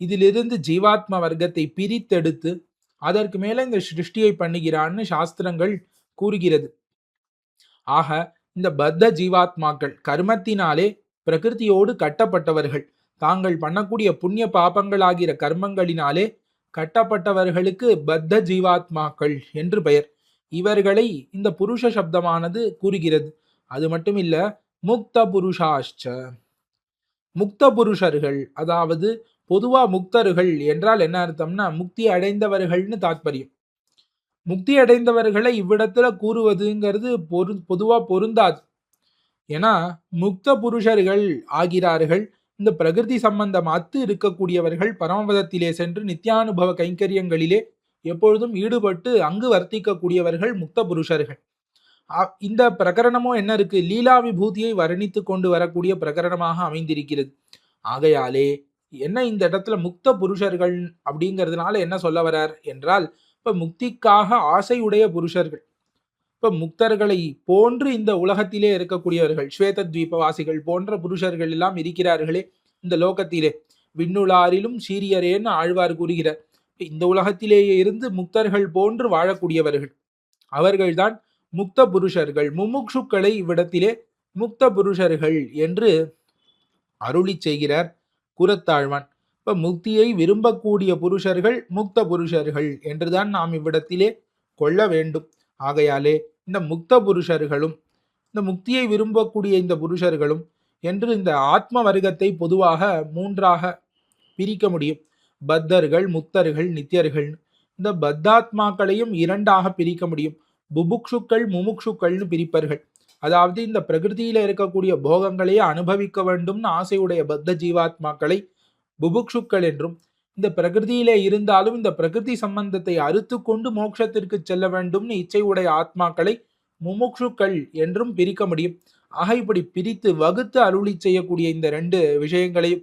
இதிலிருந்து ஜீவாத்ம வர்க்கத்தை பிரித்தெடுத்து அதற்கு மேல இந்த சிருஷ்டியை பண்ணுகிறான்னு சாஸ்திரங்கள் கூறுகிறது. ஆக இந்த பத்த ஜீவாத்மாக்கள் கர்மத்தினாலே பிரகிருதியோடு கட்டப்பட்டவர்கள். தாங்கள் பண்ணக்கூடிய புண்ணிய பாபங்கள் ஆகிற கர்மங்களினாலே கட்டப்பட்டவர்களுக்கு பத்த ஜீவாத்மாக்கள் என்று பெயர். இவர்களை இந்த புருஷ சப்தமானது கூறுகிறது. அது மட்டும் இல்ல, முக்த புருஷாஷ்ச. முக்த புருஷர்கள், அதாவது பொதுவா முக்தர்கள் என்றால் என்ன அர்த்தம்னா முக்தி அடைந்தவர்கள்னு தாத்பரியம். முக்தி அடைந்தவர்களை இவ்விடத்துல கூறுவதுங்கிறது பொதுவா பொருந்தாது. ஏன்னா முக்த புருஷர்கள் ஆகிறார்கள் இந்த பிரகிருதி சம்பந்தம் அத்து இருக்கக்கூடியவர்கள், பரமபதத்திலே சென்று நித்தியானுபவ கைங்கரியங்களிலே எப்பொழுதும் ஈடுபட்டு அங்கு வர்த்திக்கக்கூடியவர்கள் முக்த புருஷர்கள். இந்த பிரகரணமும் என்ன இருக்கு, லீலா விபூதியை வர்ணித்து கொண்டு வரக்கூடிய பிரகரணமாக அமைந்திருக்கிறது. ஆகையாலே என்ன இந்த இடத்துல முக்த புருஷர்கள் அப்படிங்கிறதுனால என்ன சொல்ல வரார் என்றால், இப்ப முக்திக்காக ஆசையுடைய புருஷர்கள், இப்ப முக்தர்களை போன்று இந்த உலகத்திலே இருக்கக்கூடியவர்கள், ஸ்வேத தீபவாசிகள் போன்ற புருஷர்கள் எல்லாம் இருக்கிறார்களே இந்த லோகத்திலே, விண்ணுளாரிலும் சீரியரேன்னு ஆழ்வார் கூறுகிறார். இந்த உலகத்திலேயே இருந்து முக்தர்கள் போன்று வாழக்கூடியவர்கள் அவர்கள்தான் முக்த புருஷர்கள். முமுக்ஷுக்களை இவ்விடத்திலே முக்த புருஷர்கள் என்று அருளி செய்கிறார் கூறத்தாழ்வான். இப்ப முக்தியை விரும்பக்கூடிய புருஷர்கள் முக்த புருஷர்கள் என்றுதான் நாம் இவ்விடத்திலே கொள்ள வேண்டும். ஆகையாலே இந்த முக்த புருஷர்களும் இந்த முக்தியை விரும்பக்கூடிய இந்த புருஷர்களும் என்று இந்த ஆத்ம வர்க்கத்தை பொதுவாக 3ஆக பிரிக்க முடியும். பத்தர்கள், முக்தர்கள், நித்தியர்கள். இந்த பத்தாத்மாக்களையும் 2ஆக பிரிக்க முடியும். புபுக்ஷுக்கள், முமுக்ஷுக்கள்னு பிரிப்பர்கள். அதாவது இந்த பிரகிருதியில இருக்கக்கூடிய போகங்களையே அனுபவிக்க வேண்டும்னு ஆசையுடைய பத்த ஜீவாத்மாக்களை புபுக்ஷுக்கள் என்றும், இந்த பிரகிருதியிலே இருந்தாலும் இந்த பிரகிருதி சம்பந்தத்தை அறுத்து கொண்டு மோட்சத்திற்கு செல்ல வேண்டும்னு இச்சை உடைய ஆத்மாக்களை முமுக்ஷுக்கள் என்றும் பிரிக்க முடியும். ஆக இப்படி பிரித்து வகுத்து அருளி செய்யக்கூடிய இந்த 2 விஷயங்களையும்,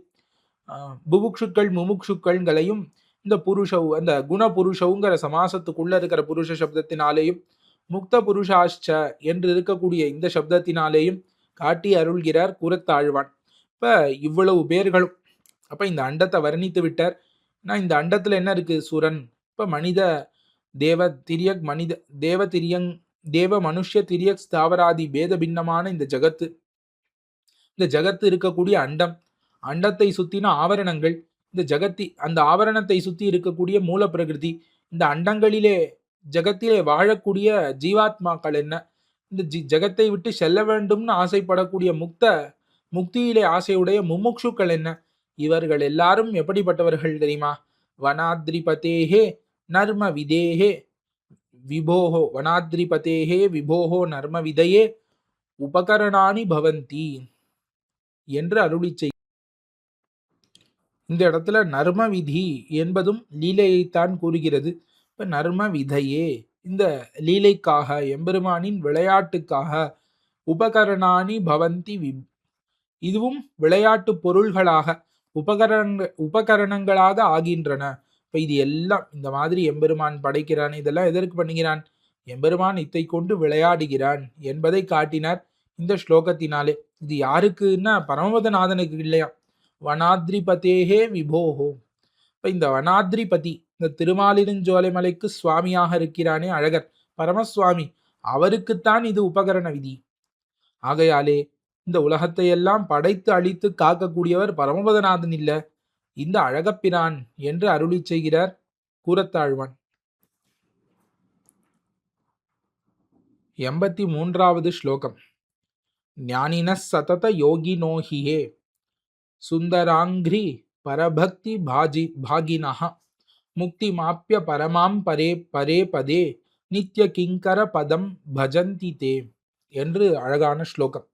புபுக்ஷுக்கள் முமுக்ஷுக்கள்களையும் இந்த புருஷவ், அந்த குண புருஷவுங்கிற சமாசத்துக்குள்ள இருக்கிற புருஷ சப்தத்தினாலேயும் முக்த புருஷாஷ்ச என்று இருக்கக்கூடிய இந்த சப்தத்தினாலேயும் காட்டி அருள்கிறார் கூறத்தாழ்வான். இப்ப இவ்வளவு பேர்களும் அப்ப இந்த அண்டத்தை வர்ணித்து விட்டார். இந்த அண்டத்துல என்ன இருக்கு, சுரன். இப்ப மனித தேவ திரியங், மனித தேவ திரியங் தேவ மனுஷ்ய திரியக் ஸ்தாவராதி பேத பின்னமான இந்த ஜகத்து இருக்கக்கூடிய அண்டம், அண்டத்தை சுத்தின ஆவரணங்கள், அந்த ஆவரணத்தை சுத்தி இருக்கக்கூடிய மூல பிரகிருதி, இந்த அண்டங்களிலே ஜகத்திலே வாழக்கூடிய ஜீவாத்மாக்கள் என்ன, இந்த ஜகத்தை விட்டு செல்ல வேண்டும்னு ஆசைப்படக்கூடிய முக்தியிலே ஆசையுடைய முமுட்சுக்கள் என்ன, இவர்கள் எல்லாரும் எப்படிப்பட்டவர்கள் தெரியுமா? வனாத்ரிபதேஹே நர்ம விதேஹே விபோஹோ வனாத்ரிபதேஹே விபோஹோ நர்ம விதையே உபகரணானி பவந்தி என்று அருளி செய். இந்த இடத்துல நர்ம விதி என்பதும் லீலையைத்தான் கூறுகிறது. இப்ப நர்ம விதையே, இந்த லீலைக்காக, எம்பெருமானின் விளையாட்டுக்காக, உபகரணானி பவந்தி இதுவும் விளையாட்டு பொருள்களாக உபகரணங்களாக ஆகின்றன. இப்ப இது எல்லாம் இந்த மாதிரி எம்பெருமான் படைக்கிறான், இதெல்லாம் எதற்கு பண்ணுகிறான்? எம்பெருமான் இத்தை கொண்டு விளையாடுகிறான் என்பதை காட்டினார் இந்த ஸ்லோகத்தினாலே. இது யாருக்குன்னா பரமபதநாதனுக்கு இல்லையா, வனாத்ரிபதேஹே விபோஹோ. இப்ப இந்த வனாத்ரிபதி, இந்த திருமாலிருஞ்சோலைமலைக்கு சுவாமியாக இருக்கிறானே அழகர் பரமசுவாமி, அவருக்குத்தான் இது உபகரண விதி. ஆகையாலே இந்த உலகத்தை எல்லாம் படைத்து அழித்து காக்கக்கூடியவர் பரமபதநாதன் இல்ல, இந்த அழகப்பிரான் என்று அருளி செய்கிறார் கூரத்தாழ்வான். 83வது ஸ்லோகம். ஞானின சதத யோகினோஹியே சுந்தராங்கிரி பரபக்தி பாகினஹ முக்திமாப்ய பரமாம் பரே பரே பதே நித்ய கிங்கர பதம் பஜந்தி தே என்று அழகான ஸ்லோகம்.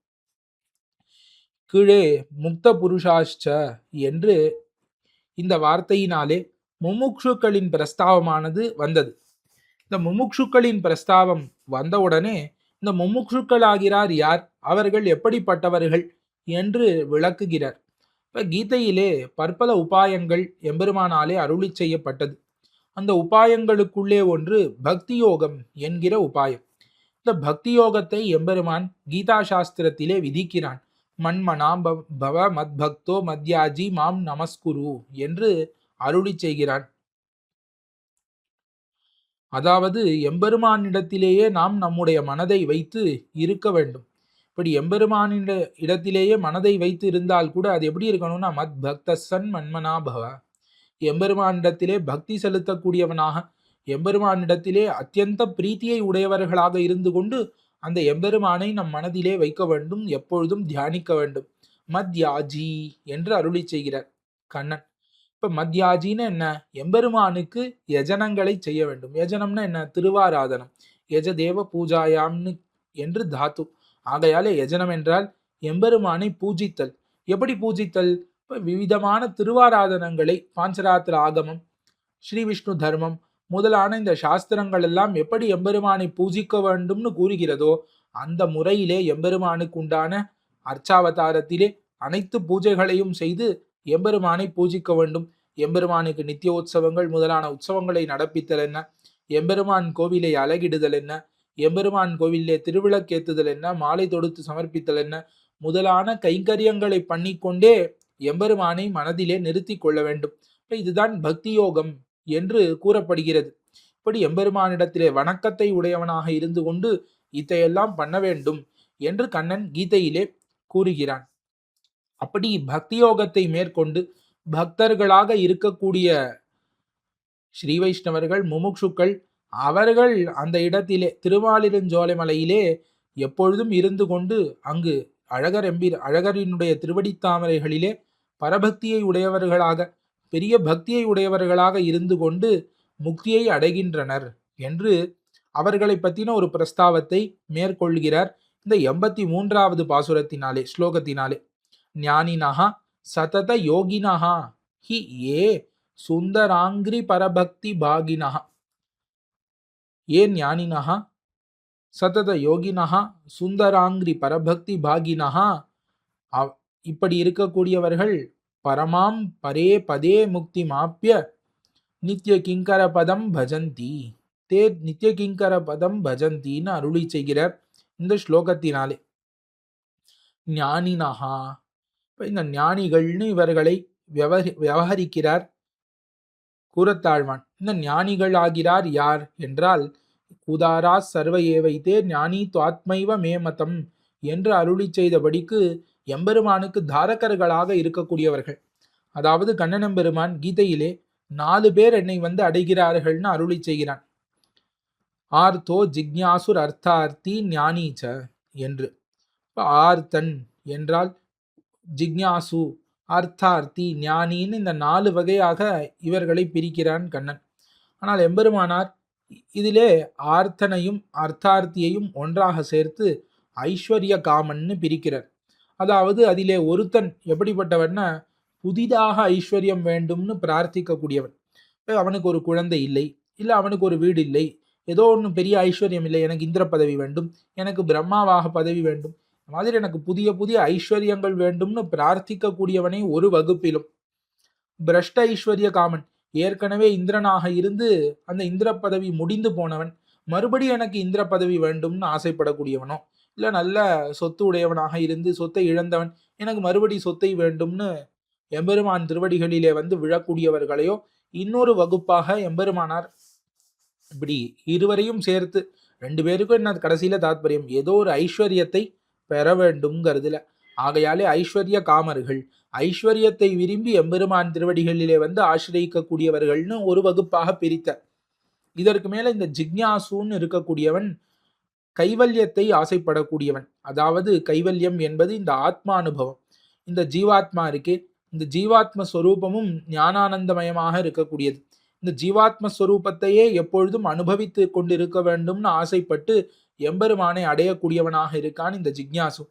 கீழே முக்த புருஷாஷ்ச என்று இந்த வார்த்தையினாலே முமுட்சுக்களின் பிரஸ்தாவமானது வந்தது. இந்த முமுட்சுக்களின் பிரஸ்தாவம் வந்தவுடனே இந்த முமுட்சுக்களாகிறார் யார், அவர்கள் எப்படிப்பட்டவர்கள் என்று விளக்குகிறார். இப்ப கீதையிலே பற்பல உபாயங்கள் எம்பெருமானாலே அருளி செய்யப்பட்டது. அந்த உபாயங்களுக்குள்ளே ஒன்று பக்தி யோகம் என்கிற உபாயம். இந்த பக்தி யோகத்தை எம்பெருமான் கீதா சாஸ்திரத்திலே விதிக்கிறான். மன்மனா பவ மத்பக்தோ மத்யாஜி மாம் நமஸ்குரு என்று அருளி செய்கிறான். அதாவது எம்பெருமானிடத்திலேயே நாம் நம்முடைய மனதை வைத்து இருக்க வேண்டும். இப்படி எம்பெருமானிட இடத்திலேயே மனதை வைத்து இருந்தால் கூட அது எப்படி இருக்கணும்னா மத் பக்த சன் மன்மனா பவ, எம்பெருமானிடத்திலே பக்தி செலுத்தக்கூடியவனாக, எம்பெருமானிடத்திலே அத்தியந்த பிரீத்தியை உடையவர்களாக இருந்து கொண்டு அந்த எம்பெருமானை நம் மனதிலே வைக்க வேண்டும், எப்பொழுதும் தியானிக்க வேண்டும். மத்யாஜி என்று அருளி செய்கிறார் கண்ணன். இப்ப மத்யாஜின்னு என்ன? எம்பெருமானுக்கு யஜனங்களை செய்ய வேண்டும். யஜனம்னா என்ன? திருவாராதனம். யஜதேவ பூஜாயாம்னு என்று தாத்து. ஆகையாலே யஜனம் என்றால் எம்பெருமானை பூஜித்தல். எப்படி பூஜித்தல்? இப்ப விவிதமான திருவாராதனங்களை பாஞ்சராத்திர ஆகமம், ஸ்ரீ விஷ்ணு தர்மம் முதலான இந்த சாஸ்திரங்கள் எல்லாம் எப்படி எம்பெருமானை பூஜிக்க வேண்டும்னு கூறுகிறதோ அந்த முறையிலே எம்பெருமானுக்கு உண்டான அர்ச்சாவதாரத்திலே அனைத்து பூஜைகளையும் செய்து எம்பெருமானை பூஜிக்க வேண்டும். எம்பெருமானுக்கு நித்தியோத்சவங்கள் முதலான உற்சவங்களை நடப்பித்தல் என்ன, எம்பெருமான் கோவிலை அழகிடுதல் என்ன, எம்பெருமான் கோவிலே திருவிளக்கேத்துதல் என்ன, மாலை தொடுத்து சமர்ப்பித்தல் என்ன முதலான கைங்கரியங்களை பண்ணிக்கொண்டே எம்பெருமானை மனதிலே நிறுத்தி கொள்ள வேண்டும். இதுதான் பக்தி யோகம் என்று கூறப்படுகிறது. இப்படி எம்பெருமானிடத்திலே வணக்கத்தை உடையவனாக இருந்து கொண்டு இதையெல்லாம் பண்ண வேண்டும் என்று கண்ணன் கீதையிலே கூறுகிறான். அப்படி பக்தி யோகத்தை மேற்கொண்டு பக்தர்களாக இருக்கக்கூடிய ஸ்ரீ வைஷ்ணவர்கள், முமுட்சுக்கள், அவர்கள் அந்த இடத்திலே திருமாலிருஞ்சோலைமலையிலே எப்பொழுதும் இருந்து கொண்டு அங்கு அழகரினுடைய திருவடித்தாமரைகளிலே பரபக்தியை உடையவர்களாக, பெரிய பக்தியை உடையவர்களாக இருந்து கொண்டு முக்தியை அடைகின்றனர் என்று அவர்களை பற்றின ஒரு பிரஸ்தாவத்தை மேற்கொள்கிறார் இந்த 83வது பாசுரத்தினாலே, ஸ்லோகத்தினாலே. ஞானினஹா சதத யோகினஹா ஹி ஏ சுந்தராங்கிரி பரபக்தி பாகினஹா. ஏன் ஞானினஹா சதத யோகினஹா சுந்தராங்கிரி பரபக்தி பாகினஹா, இப்படி இருக்கக்கூடியவர்கள் பரமாம் பரே பதே முக்தி மாப்பிய நித்திய கிங்கர பதம் பஜந்தி தே நித்திய கிங்கர பதம் பஜந்தின்னு அருளி செய்கிறார் இந்த ஸ்லோகத்தினாலே. ஞானினஹா, இந்த ஞானிகள்னு இவர்களை விவகரிக்கிறார் கூரத்தாழ்வான். இந்த ஞானிகள் ஆகிறார் யார் என்றால் உதாரா சர்வ ஏவைத்தே ஞானி துவாத்மைவ மேமதம் என்று அருளி செய்தபடிக்கு எம்பெருமானுக்கு தாரகர்களாக இருக்கக்கூடியவர்கள். அதாவது கண்ணனம்பெருமான் கீதையிலே 4 பேர் என்னை வந்து அடைகிறார்கள்னு அருளி செய்கிறான். ஆர்த்தோ ஜிக்ஞாசுர் அர்த்தார்த்தி ஞானீச்ச என்று. ஆர்த்தன் என்றால் ஜிக்ஞாசு, அர்த்தார்த்தி, ஞானின்னு இந்த 4 வகையாக இவர்களை பிரிக்கிறான் கண்ணன். ஆனால் எம்பெருமானார் இதிலே ஆர்த்தனையும் அர்த்தார்த்தியையும் ஒன்றாக சேர்த்து ஐஸ்வர்ய காமன்னு பிரிக்கிறார். அதாவது அதிலே ஒருத்தன் எப்படிப்பட்டவன்னா புதிதாக ஐஸ்வர்யம் வேண்டும்னு பிரார்த்திக்கக்கூடியவன். அவனுக்கு ஒரு குழந்தை இல்லை, இல்லை அவனுக்கு ஒரு வீடு இல்லை, ஏதோ ஒன்று பெரிய ஐஸ்வர்யம் இல்லை, எனக்கு இந்திர பதவி வேண்டும், எனக்கு பிரம்மாவாக பதவி வேண்டும், மாதிரி எனக்கு புதிய புதிய ஐஸ்வர்யங்கள் வேண்டும்னு பிரார்த்திக்கக்கூடியவனை ஒரு வகுப்பிலும், பிரஷ்ட ஐஸ்வர்ய காமன் ஏற்கனவே இந்திரனாக இருந்து அந்த இந்திர பதவி முடிந்து போனவன் மறுபடியும் எனக்கு இந்திர பதவி வேண்டும்னு ஆசைப்படக்கூடியவனோ, இல்லை நல்ல சொத்து உடையவனாக இருந்து சொத்தை இழந்தவன் எனக்கு மறுபடி சொத்தை வேண்டும்னு எம்பெருமான் திருவடிகளிலே வந்து விழக்கூடியவர்களையோ இன்னொரு வகுப்பாக எம்பெருமானார் இப்படி இருவரையும் சேர்த்து 2 பேருக்கும் என்ன கடைசியில தாத்பரியம், ஏதோ ஒரு ஐஸ்வர்யத்தை பெற வேண்டும்ங்கிறதுல. ஆகையாலே ஐஸ்வர்ய காமர்கள், ஐஸ்வர்யத்தை விரும்பி எம்பெருமான் திருவடிகளிலே வந்து ஆசிரியக்கக்கூடியவர்கள்னு ஒரு வகுப்பாக பிரித்தார். இதற்கு மேல இந்த ஜிக்ஞாசுன்னு இருக்கக்கூடியவன் கைவல்யத்தை ஆசைப்படக்கூடியவன். அதாவது கைவல்யம் என்பது இந்த ஆத்மானுபவம். இந்த ஜீவாத்மா இருக்கே, இந்த ஜீவாத்ம ஸ்வரூபமும் ஞானானந்தமயமாக இருக்கக்கூடியது. இந்த ஜீவாத்ம ஸ்வரூபத்தையே எப்பொழுதும் அனுபவித்து கொண்டிருக்க வேண்டும்னு ஆசைப்பட்டு எம்பெருமானை அடையக்கூடியவனாக இருக்கான் இந்த ஜிக்ஞாசு.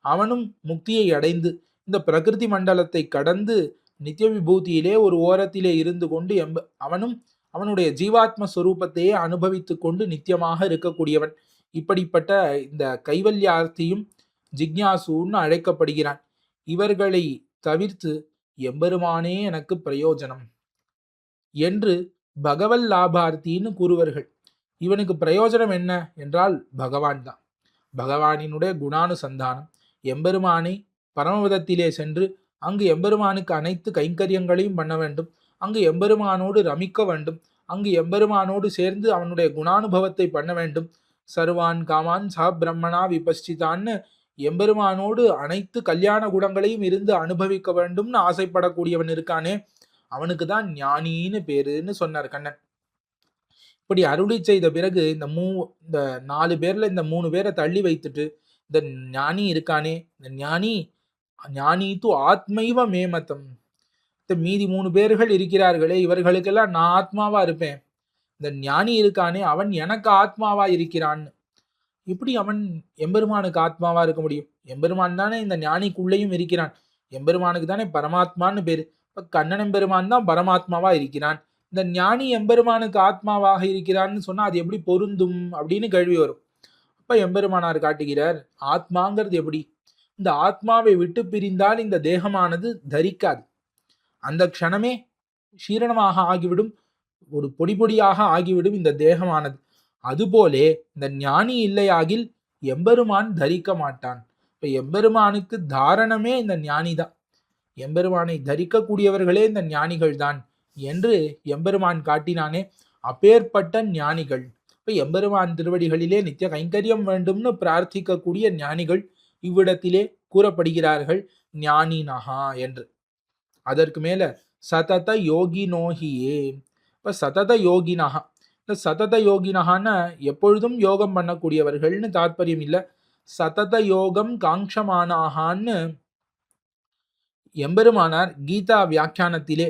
அவனும் முக்தியை அடைந்து இந்த பிரகிருதி மண்டலத்தை கடந்து நித்திய விபூதியிலே ஒரு ஓரத்திலே இருந்து கொண்டு அவனும் அவனுடைய ஜீவாத்ம ஸ்வரூபத்தையே அனுபவித்து கொண்டு நித்தியமாக இருக்கக்கூடியவன். இப்படிப்பட்ட இந்த கைவல்யார்த்தியும் ஜிக்ஞாசுன்னு அழைக்கப்படுகிறான். இவர்களை தவிர்த்து எம்பெருமானே எனக்கு பிரயோஜனம் என்று பகவல் லாபார்த்தின்னு கூறுவர்கள். இவனுக்கு பிரயோஜனம் என்ன என்றால் பகவான் தான். பகவானினுடைய குணானுசந்தானம், எம்பெருமானை பரமபதத்திலே சென்று அங்கு எம்பெருமானுக்கு அனைத்து கைங்கரியங்களையும் பண்ண வேண்டும், அங்கு எம்பெருமானோடு ரமிக்க வேண்டும், அங்கு எம்பெருமானோடு சேர்ந்து அவனுடைய குணானுபவத்தை பண்ண வேண்டும். சர்வான் காமான் சா பிரம்மணா விபஸ்சிதான்னு எம்பெருமானோடு அனைத்து கல்யாண குணங்களையும் இருந்து அனுபவிக்க வேண்டும்னு ஆசைப்படக்கூடியவன் இருக்கானே, அவனுக்கு தான் ஞானின்னு பேருன்னு சொன்னார் கண்ணன். இப்படி அருளி செய்த பிறகு இந்த 4 பேர்ல இந்த 3 பேரை தள்ளி வைத்துட்டு இந்த ஞானி இருக்கானே, இந்த ஞானி து ஆத்மைவ மேமதம், இந்த மீதி 3 பேர்கள் இருக்கிறார்களே இவர்களுக்கெல்லாம் நான் ஆத்மாவா இருப்பேன், இந்த ஞானி இருக்கானே அவன் எனக்கு ஆத்மாவா இருக்கிறான்னு. இப்படி அவன் எம்பெருமானுக்கு ஆத்மாவா இருக்க முடியும்? எம்பெருமான் தானே இந்த ஞானிக்குள்ளேயும் இருக்கிறான், எம்பெருமானுக்கு தானே பரமாத்மான்னு பேரு. இப்ப கண்ணன் எம்பெருமான் தான் பரமாத்மாவா இருக்கிறான், இந்த ஞானி எம்பெருமானுக்கு ஆத்மாவாக இருக்கிறான்னு சொன்னா அது எப்படி பொருந்தும் அப்படின்னு கேள்வி வரும். அப்ப எம்பெருமானார் காட்டுகிறார், ஆத்மாங்கிறது எப்படி, இந்த ஆத்மாவை விட்டு பிரிந்தால் இந்த தேகமானது தரிக்காது, அந்த க்ஷணமே சீரணமாக ஆகிவிடும், ஒரு பொடி பொடியாக ஆகிவிடும் இந்த தேகமானது. அதுபோலே இந்த ஞானி இல்லையாகில் எம்பெருமான் தரிக்க மாட்டான். இப்ப எம்பெருமானுக்கு தாரணமே இந்த ஞானி தான், எம்பெருமானை தரிக்கக்கூடியவர்களே இந்த ஞானிகள் தான் என்று எம்பெருமான் காட்டினானே. அப்பேற்பட்ட ஞானிகள் இப்ப எம்பெருமான் திருவடிகளிலே நித்திய கைங்கரியம் வேண்டும்னு பிரார்த்திக்கக்கூடிய ஞானிகள் இவ்விடத்திலே கூறப்படுகிறார்கள் ஞானினஹா என்று. அதற்கு மேல சதத யோகினோஹியே. இப்ப சதத யோகினஹா, இந்த சதத யோகினஹான்னா எப்பொழுதும் யோகம் பண்ணக்கூடியவர்கள்னு தாத்பரியம் இல்லை, சதத யோகம் காங்ஷமானாகான்னு எம்பெருமானார் கீதா வியாக்கியானத்திலே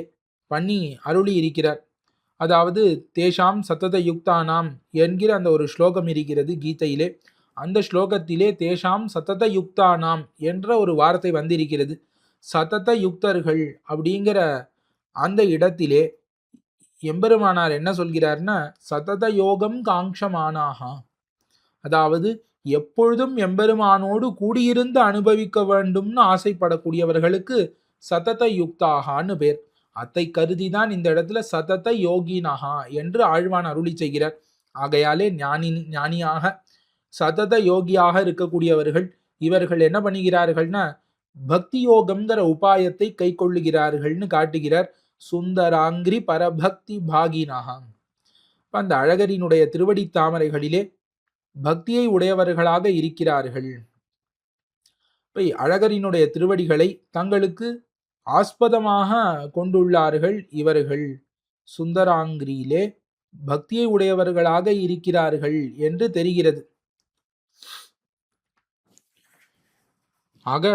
பண்ணி அருளி இருக்கிறார். அதாவது தேஷாம் சதத யுக்தானாம் என்கிற அந்த ஒரு ஸ்லோகம் இருக்கிறது கீதையிலே. அந்த ஸ்லோகத்திலே தேஷாம் சதத யுக்தானாம் என்ற ஒரு வார்த்தை வந்திருக்கிறது. சதத யுக்தர்கள் அப்படிங்கிற அந்த இடத்திலே எம்பெருமானார் என்ன சொல்கிறார்னா சதத யோகம் காங்ஷமானாகா, அதாவது எப்பொழுதும் எம்பெருமானோடு கூடியிருந்து அனுபவிக்க வேண்டும்னு ஆசைப்படக்கூடியவர்களுக்கு சதத யுக்தாகான்னு பேர். அத்தை கருதிதான் இந்த இடத்துல சதத யோகினஹா என்று ஆழ்வான் அருளி செய்கிறார். ஆகையாலே ஞானியாக சதத யோகியாக இருக்கக்கூடியவர்கள் இவர்கள் என்ன பண்ணுகிறார்கள்னா பக்தி யோகம்ங்கிற உபாயத்தை கை கொள்ளுகிறார்கள்னு காட்டுகிறார். சுந்தராங்கிரி பரபக்தி பாகினஹா, அந்த அழகரினுடைய திருவடி தாமரைகளிலே பக்தியை உடையவர்களாக இருக்கிறார்கள். அழகரினுடைய திருவடிகளை தங்களுக்கு ஆஸ்பதமாக கொண்டுள்ளார்கள் இவர்கள். சுந்தராங்கிரியிலே பக்தியை உடையவர்களாக இருக்கிறார்கள் என்று தெரிகிறது. ஆக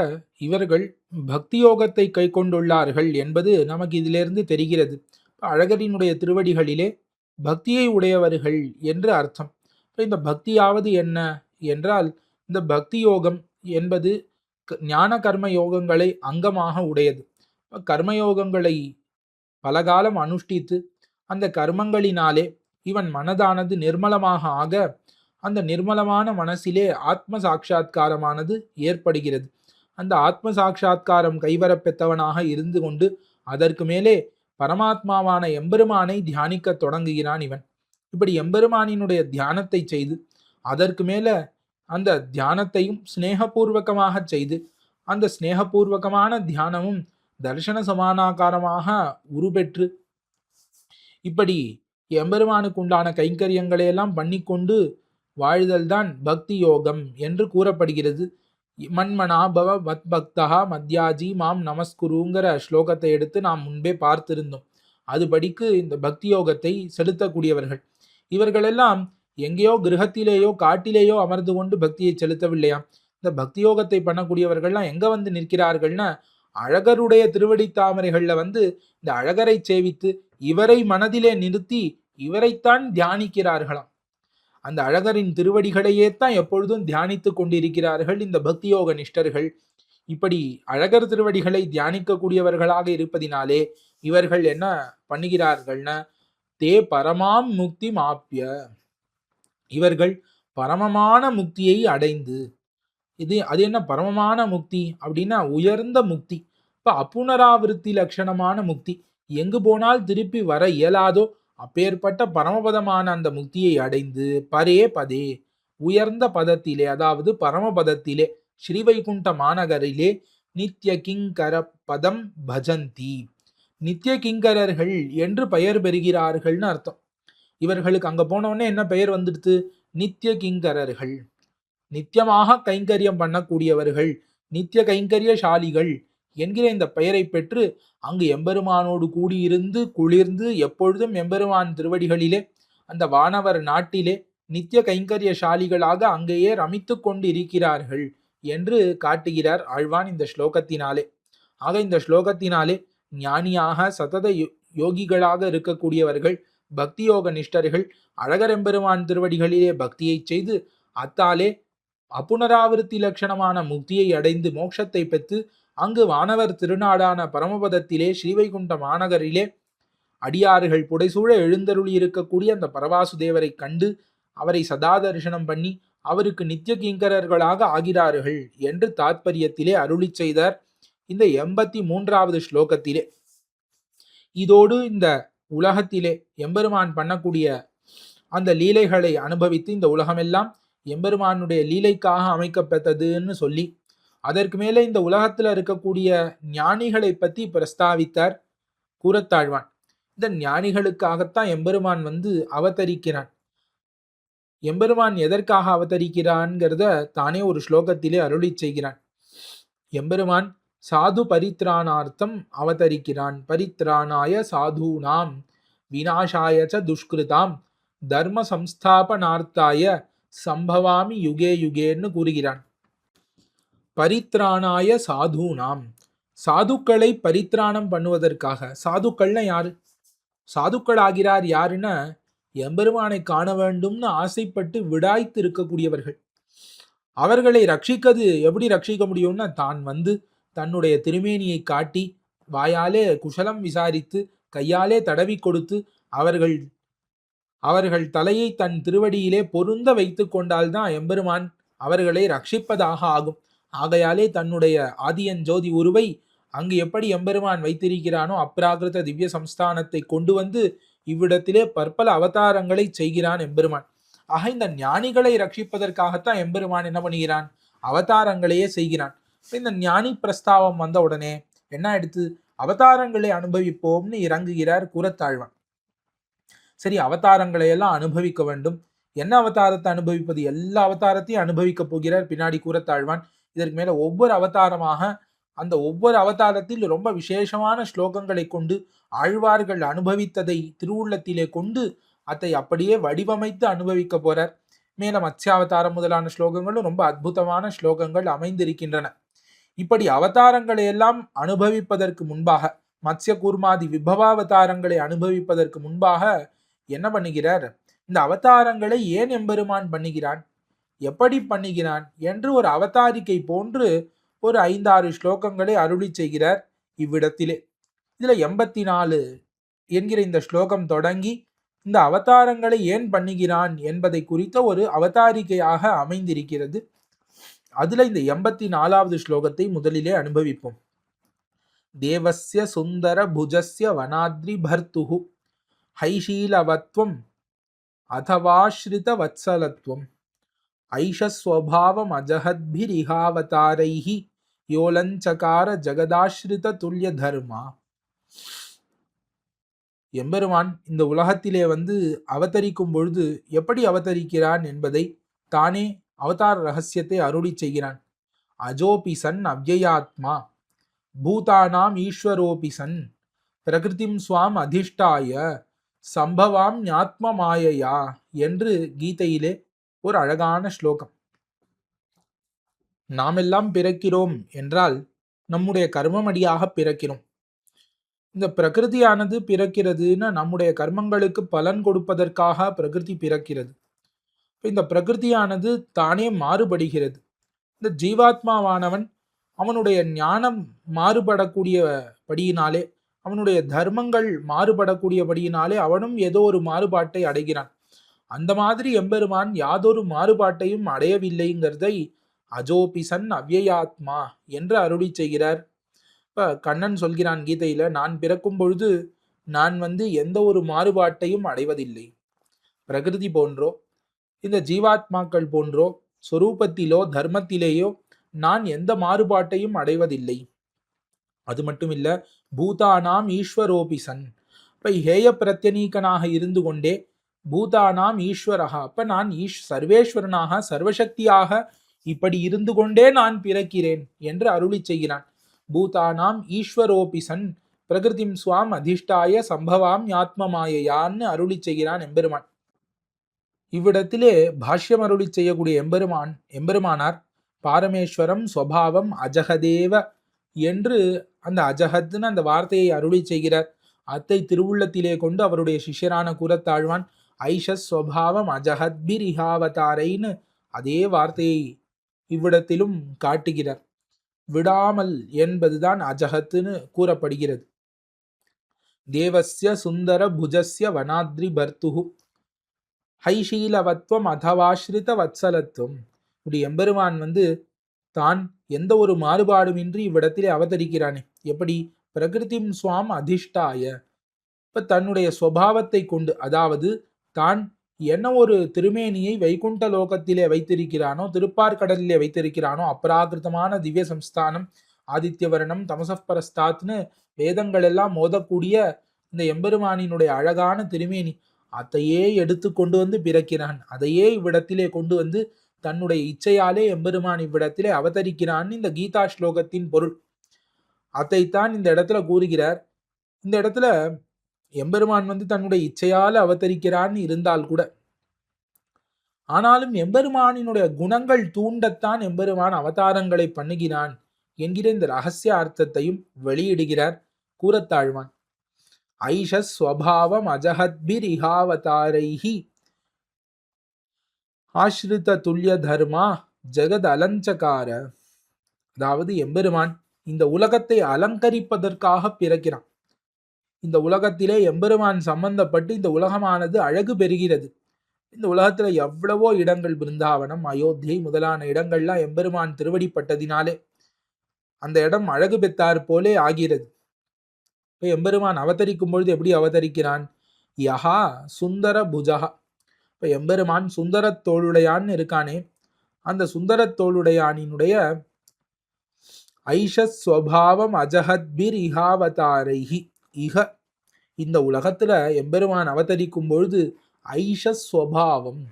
இவர்கள் பக்தி யோகத்தை கை கொண்டுள்ளார்கள் என்பது நமக்கு இதிலிருந்து தெரிகிறது. அழகரினுடைய திருவடிகளிலே பக்தியை உடையவர்கள் என்று அர்த்தம். இந்த பக்தியாவது என்ன என்றால், இந்த பக்தி யோகம் என்பது ஞான கர்ம யோகங்களை அங்கமாக உடையது. கர்மயோகங்களை பலகாலம் அனுஷ்டித்து அந்த கர்மங்களினாலே இவன் மனதானது நிர்மலமாக ஆக அந்த நிர்மலமான மனசிலே ஆத்ம சாட்சா்காரமானது ஏற்படுகிறது. அந்த ஆத்ம சாட்சா்காரம் கைவரப்பெற்றவனாக இருந்து கொண்டு அதற்கு மேலே பரமாத்மாவான எம்பெருமானை தியானிக்க தொடங்குகிறான் இவன். இப்படி எம்பெருமானினுடைய தியானத்தை செய்து அதற்கு மேல அந்த தியானத்தையும் ஸ்நேகபூர்வகமாக செய்து அந்த ஸ்நேகபூர்வகமான தியானமும் தர்சன சமானாகாரமாக உருபெற்று இப்படி எம்பெருமானுக்கு உண்டான கைங்கரியங்களை எல்லாம் பண்ணிக்கொண்டு வாழ்தல் தான் பக்தி யோகம் என்று கூறப்படுகிறது. மன்மனா பவ மத் பக்தா மத்யாஜி மாம் நமஸ்குருங்கிற ஸ்லோகத்தை எடுத்து நாம் முன்பே பார்த்திருந்தோம். அதுபடிக்கு இந்த பக்தி யோகத்தை செலுத்தக்கூடியவர்கள் இவர்களெல்லாம் எங்கேயோ கிரகத்திலேயோ காட்டிலேயோ அமர்ந்து கொண்டு பக்தியை செலுத்தவில்லையாம். இந்த பக்தி யோகத்தை பண்ணக்கூடியவர்கள்லாம் எங்க வந்து நிற்கிறார்கள்னா, அழகருடைய திருவடி தாமரைகள்ல வந்து இந்த அழகரை சேவித்து இவரை மனதிலே நிறுத்தி இவரைத்தான் தியானிக்கிறார்களாம். அந்த அழகரின் திருவடிகளையே தான் எப்பொழுதும் தியானித்து கொண்டிருக்கிறார்கள் இந்த பக்தியோக நிஷ்டர்கள். இப்படி அழகர் திருவடிகளை தியானிக்கக்கூடியவர்களாக இருப்பதினாலே இவர்கள் என்ன பண்ணுகிறார்கள்னா, தே பரமாம் முக்தி மாப்பிய, இவர்கள் பரமமான முக்தியை அடைந்து, அது என்ன பரமமான முக்தி அப்படின்னா உயர்ந்த முக்தி. இப்ப அப்புனராவிருத்தி லட்சணமான முக்தி, எங்கு போனால் திருப்பி வர இயலாதோ அப்பேற்பட்ட பரமபதமான அந்த முக்தியை அடைந்து பரே பதே உயர்ந்த பதத்திலே, அதாவது பரமபதத்திலே ஸ்ரீவைகுண்ட மாநகரிலே நித்ய கிங்கர பதம் பஜந்தி, நித்திய கிங்கரர்கள் என்று பெயர் பெறுகிறார்கள்னு அர்த்தம். இவர்களுக்கு அங்க போனோடனே என்ன பெயர் வந்துடுது? நித்திய கிங்கரர்கள், நித்தியமாக கைங்கரியம் பண்ணக்கூடியவர்கள், நித்திய கைங்கரியசாலிகள் என்கிற இந்த பெயரை பெற்று அங்கு எம்பெருமானோடு கூடியிருந்து குளிர்ந்து எப்பொழுதும் எம்பெருமான் திருவடிகளிலே அந்த வானவர் நாட்டிலே நித்திய கைங்கரியசாலிகளாக அங்கேயே ரமித்து கொண்டு இருக்கிறார்கள் என்று காட்டுகிறார் ஆழ்வான் இந்த ஸ்லோகத்தினாலே. ஆக இந்த ஸ்லோகத்தினாலே ஞானியாக சதத யோகிகளாக இருக்கக்கூடியவர்கள் பக்தி யோக நிஷ்டர்கள் அழகர் எம்பெருமான் திருவடிகளிலே பக்தியை செய்து அத்தாலே அப்புனராவிருத்தி லட்சணமான முக்தியை அடைந்து மோட்சத்தை பெற்று அங்கு வானவர் திருநாடான பரமபதத்திலே ஸ்ரீவைகுண்ட மாநகரிலே அடியார்கள் புடைசூழ எழுந்தருளி இருக்கக்கூடிய அந்த பரவாசுதேவரை கண்டு அவரை சதா தரிசனம் பண்ணி அவருக்கு நித்திய கிங்கரர்களாக ஆகிறார்கள் என்று தாத்பரியத்திலே அருளி செய்தார் இந்த 83வது ஸ்லோகத்திலே. இதோடு இந்த உலகத்திலே எம்பெருமான் பண்ணக்கூடிய அந்த லீலைகளை அனுபவித்து இந்த உலகமெல்லாம் எம்பெருமானுடைய லீலைக்காக அமைக்கப்பட்டதுன்னு சொல்லி அதற்கு மேலே இந்த உலகத்துல இருக்கக்கூடிய ஞானிகளை பத்தி பிரஸ்தாவித்தார் கூறத்தாழ்வான். இந்த ஞானிகளுக்காகத்தான் எம்பெருமான் வந்து அவதரிக்கிறான். எம்பெருமான் எதற்காக அவதரிக்கிறான்ங்கிறத தானே ஒரு ஸ்லோகத்திலே அருளி செய்கிறான். எம்பெருமான் சாது பரித்ராணார்த்தம் அவதரிக்கிறான். பரித்ராணாய சாதுனாம் விநாசாய ச துஷ்கிருதாம் தர்ம சம்ஸ்தாபனார்த்தாய சம்பவாமி யுகே யுகேன்னு கூறுகிறான். பரித்ராணாய சாதுனாம், சாதுக்களை பரித்ராணம் பண்ணுவதற்காக. சாதுக்கள்னா யாரு? சாதுக்கள் ஆகிறார் யாருன்னா எம்பெருமானை காண வேண்டும்னு ஆசைப்பட்டு விடாய்த்து இருக்கக்கூடியவர்கள். அவர்களை ரட்சிக்கிறது எப்படி ரட்சிக்க முடியும்னா, தான் வந்து தன்னுடைய திருமேனியை காட்டி வாயாலே குஷலம் விசாரித்து கையாலே தடவி கொடுத்து அவர்கள் தலையை தன் திருவடியிலே பொருந்த வைத்து கொண்டால்தான் எம்பெருமான் அவர்களை ரட்சிப்பதாக ஆகும். ஆகையாலே தன்னுடைய ஆதியன் ஜோதி உருவை அங்கு எப்படி எம்பெருமான் வைத்திருக்கிறானோ அப்ராகிருத திவ்ய சம்ஸ்தானத்தை கொண்டு வந்து இவ்விடத்திலே பற்பல அவதாரங்களை செய்கிறான் எம்பெருமான். ஆக இந்த ஞானிகளை ரட்சிப்பதற்காகத்தான் எம்பெருமான் என்ன பண்ணுகிறான்? அவதாரங்களையே செய்கிறான். இந்த ஞானி பிரஸ்தாவம் வந்த உடனே என்ன எடுத்து அவதாரங்களை அனுபவிப்போம்னு இறங்குகிறார் கூறத்தாழ்வான். சரி, அவதாரங்களை எல்லாம் அனுபவிக்க வேண்டும். என்ன அவதாரத்தை அனுபவிப்பது? எல்லா அவதாரத்தையும் அனுபவிக்க போகிறார் பின்னாடி கூறத்தாழ்வான். இதற்கு மேல ஒவ்வொரு அவதாரமாக அந்த ஒவ்வொரு அவதாரத்தில் ரொம்ப விசேஷமான ஸ்லோகங்களை கொண்டு ஆழ்வார்கள் அனுபவித்ததை திருவுள்ளத்திலே கொண்டு அதை அப்படியே வடிவமைத்து அனுபவிக்க போறார். மேல மத்ஸ்யாவதாரம் முதலான ஸ்லோகங்களும் ரொம்ப அற்புதமான ஸ்லோகங்கள் அமைந்திருக்கின்றன. இப்படி அவதாரங்களை எல்லாம் அனுபவிப்பதற்கு முன்பாக, மத்ஸ்ய கூர்மாதி விபவாவதாரங்களை அனுபவிப்பதற்கு முன்பாக என்ன பண்ணுகிறார்? இந்த அவதாரங்களை ஏன் எம்பெருமான் பண்ணுகிறான், எப்படி பண்ணுகிறான் என்று ஒரு அவதாரிக்கை போன்று ஒரு 5-6 ஸ்லோகங்களை அருளி செய்கிறார் இவ்விடத்திலே. இதுல 84 என்கிற இந்த ஸ்லோகம் தொடங்கி இந்த அவதாரங்களை ஏன் பண்ணுகிறான் என்பதை குறித்த ஒரு அவதாரிக்கையாக அமைந்திருக்கிறது. அதுல இந்த 84வது ஸ்லோகத்தை முதலிலே அனுபவிப்போம். தேவஸ்ய சுந்தர புஜஸ்ய வனாத்ரி பர்த்துஹு ஹைஷீலவத்வம் அதவாஸ்ரித வத்சலத்வம் ஐஷஸ்வபாவம் அஜஹத்பிரிஹாவதாரைஹி யோலஞ்சகார ஜகதாஸ்ரித துல்லிய தர்மா. எம்பெருமான் இந்த உலகத்திலே அவதரிக்கும் பொழுது எப்படி அவதரிக்கிறான் என்பதை தானே அவதார ரகசியத்தை அருளி செய்கிறான். அஜோபி சன் அவ்யயாத்மா பூதானாம் ஈஸ்வரோபி சன் பிரகிருதிம் ஸ்வாம் அதிஷ்டாய சம்பவாம் ஞாத்ம மாயையா என்று கீதையிலே ஒரு அழகான ஸ்லோகம். நாமெல்லாம் பிறக்கிறோம் என்றால் நம்முடைய கர்மமடியாக பிறக்கிறோம். இந்த பிரகிருதியானது பிறக்கிறதுன்னா நம்முடைய கர்மங்களுக்கு பலன் கொடுப்பதற்காக பிரகிருதி பிறக்கிறது. இந்த பிரகிருதியானது தானே மாறுபடுகிறது. இந்த ஜீவாத்மாவானவன் அவனுடைய ஞானம் மாறுபடக்கூடியபடியினாலே, அவனுடைய தர்மங்கள் மாறுபடக்கூடியபடியினாலே அவனும் ஏதோ ஒரு மாறுபாட்டை அடைகிறான். அந்த மாதிரி எம்பெருமான் யாதொரு மாறுபாட்டையும் அடையவில்லைங்கிறதை அஜோபிசன் அவ்யயாத்மா என்று அருளி செய்கிறார். இப்ப கண்ணன் சொல்கிறான் கீதையில, நான் பிறக்கும் பொழுது நான் எந்த ஒரு மாறுபாட்டையும் அடைவதில்லை. பிரகிருதி போன்றோ இந்த ஜீவாத்மாக்கள் போன்றோ சொரூபத்திலோ தர்மத்திலேயோ நான் எந்த மாறுபாட்டையும் அடைவதில்லை. அது மட்டுமில்ல, பூதானாம் ஈஸ்வரோபிசன், இப்ப ஹேய பிரத்யனீகனாக இருந்து கொண்டே பூதானாம் ஈஸ்வரகா, அப்ப நான் சர்வேஸ்வரனாக சர்வசக்தியாக இப்படி இருந்து கொண்டே நான் பிறக்கிறேன் என்று அருளி செய்கிறான். பூதானாம் ஈஸ்வரோபிசன் பிரகிருதிம் ஸ்வாம் அதிஷ்டாய சம்பவாம் ஆத்மமாயான்னு அருளி செய்கிறான் எம்பெருமான். இவ்விடத்திலே பாஷ்யம் அருளி செய்யக்கூடிய எம்பெருமானார் பாரமேஸ்வரம் ஸ்வபாவம் அஜகதேவ என்று அந்த அஜகத்னு அந்த வார்த்தையை அருளி செய்கிறார். அத்தை திருவுள்ளத்திலே கொண்டு அவருடைய சிஷ்யரான கூறத்தாழ்வான் ஐஷஸ் ஸ்வபாவம் அஜகத்பிரிஹாவதாரைன்னு அதே வார்த்தையை இவ்விடத்திலும் காட்டுகிறார். விடாமல் என்பதுதான் அஜகத்துன்னு கூறப்படுகிறது. தேவஸ்ய சுந்தர புஜஸ்ய வனாத்ரி பர்த்துஹு ஹைஷீலவத்வம் அதவாஸ்ரித வத்சலத்துவம். இப்படி எம்பெருமான் தான் எந்த ஒரு மாறுபாடுமின்றி இவ்விடத்திலே அவதரிக்கிறானே. எப்படி? பிரகிருதிம் ஸ்வாம் அதிஷ்டாய, இப்ப தன்னுடைய சுவாவத்தை கொண்டு, அதாவது தான் என்ன ஒரு திருமேனியை வைகுண்ட லோகத்திலே வைத்திருக்கிறானோ, திருப்பார்கடலிலே வைத்திருக்கிறானோ, அப்ராகிருதமான திவ்ய சம்ஸ்தானம், ஆதித்யவரணம், தமசப்பரஸ்தாத்னு வேதங்கள் எல்லாம் மோதக்கூடிய இந்த எம்பெருமானினுடைய அழகான திருமேனி, அதையே எடுத்து கொண்டு பிறக்கிறான். அதையே இவ்விடத்திலே கொண்டு தன்னுடைய இச்சையாலே எம்பெருமான் இவ்விடத்திலே அவதரிக்கிறான். இந்த கீதா ஸ்லோகத்தின் பொருள் அதைத்தான் இந்த இடத்துல கூறுகிறார். இந்த இடத்துல எம்பெருமான் தன்னுடைய இச்சையால் அவதரிக்கிறான்னு இருந்தால் கூட, ஆனாலும் எம்பெருமானினுடைய குணங்கள் தூண்டத்தான் எம்பெருமான் அவதாரங்களை பண்ணுகிறான் என்கிற இந்த ரகசிய அர்த்தத்தையும் வெளியிடுகிறார் கூறத்தாழ்வான். ஐஷஸ் ஸ்வபாவம் அஜஹத்பிரிஹாவதாரைஹி ஆஸ்ரித துல்லிய தர்மா ஜெகத் அலஞ்சகார. அதாவது எம்பெருமான் இந்த உலகத்தை அலங்கரிப்பதற்காக பிறக்கிறான். இந்த உலகத்திலே எம்பெருமான் சம்பந்தப்பட்டு இந்த உலகமானது அழகு பெறுகிறது. இந்த உலகத்துல எவ்வளவோ இடங்கள், பிருந்தாவனம், அயோத்தியை முதலான இடங்கள்லாம் எம்பெருமான் திருவடிப்பட்டதினாலே அந்த இடம் அழகு பெற்றார் போலே ஆகிறது. இப்போ எம்பெருமான் அவதரிக்கும் பொழுது எப்படி அவதரிக்கிறான்? யஹா சுந்தர புஜகா. இப்போ எம்பெருமான் சுந்தரத் தோளுடையான்னு இருக்கானே, அந்த சுந்தரத் தோளுடையானினுடைய ஐஷஸ்வபாவம் அஜஹத்பிர் இஹாவதாரைஹி, இஹ இந்த உலகத்துல எம்பெருமான் அவதரிக்கும் பொழுது ஐஷஸ்வபாவம்.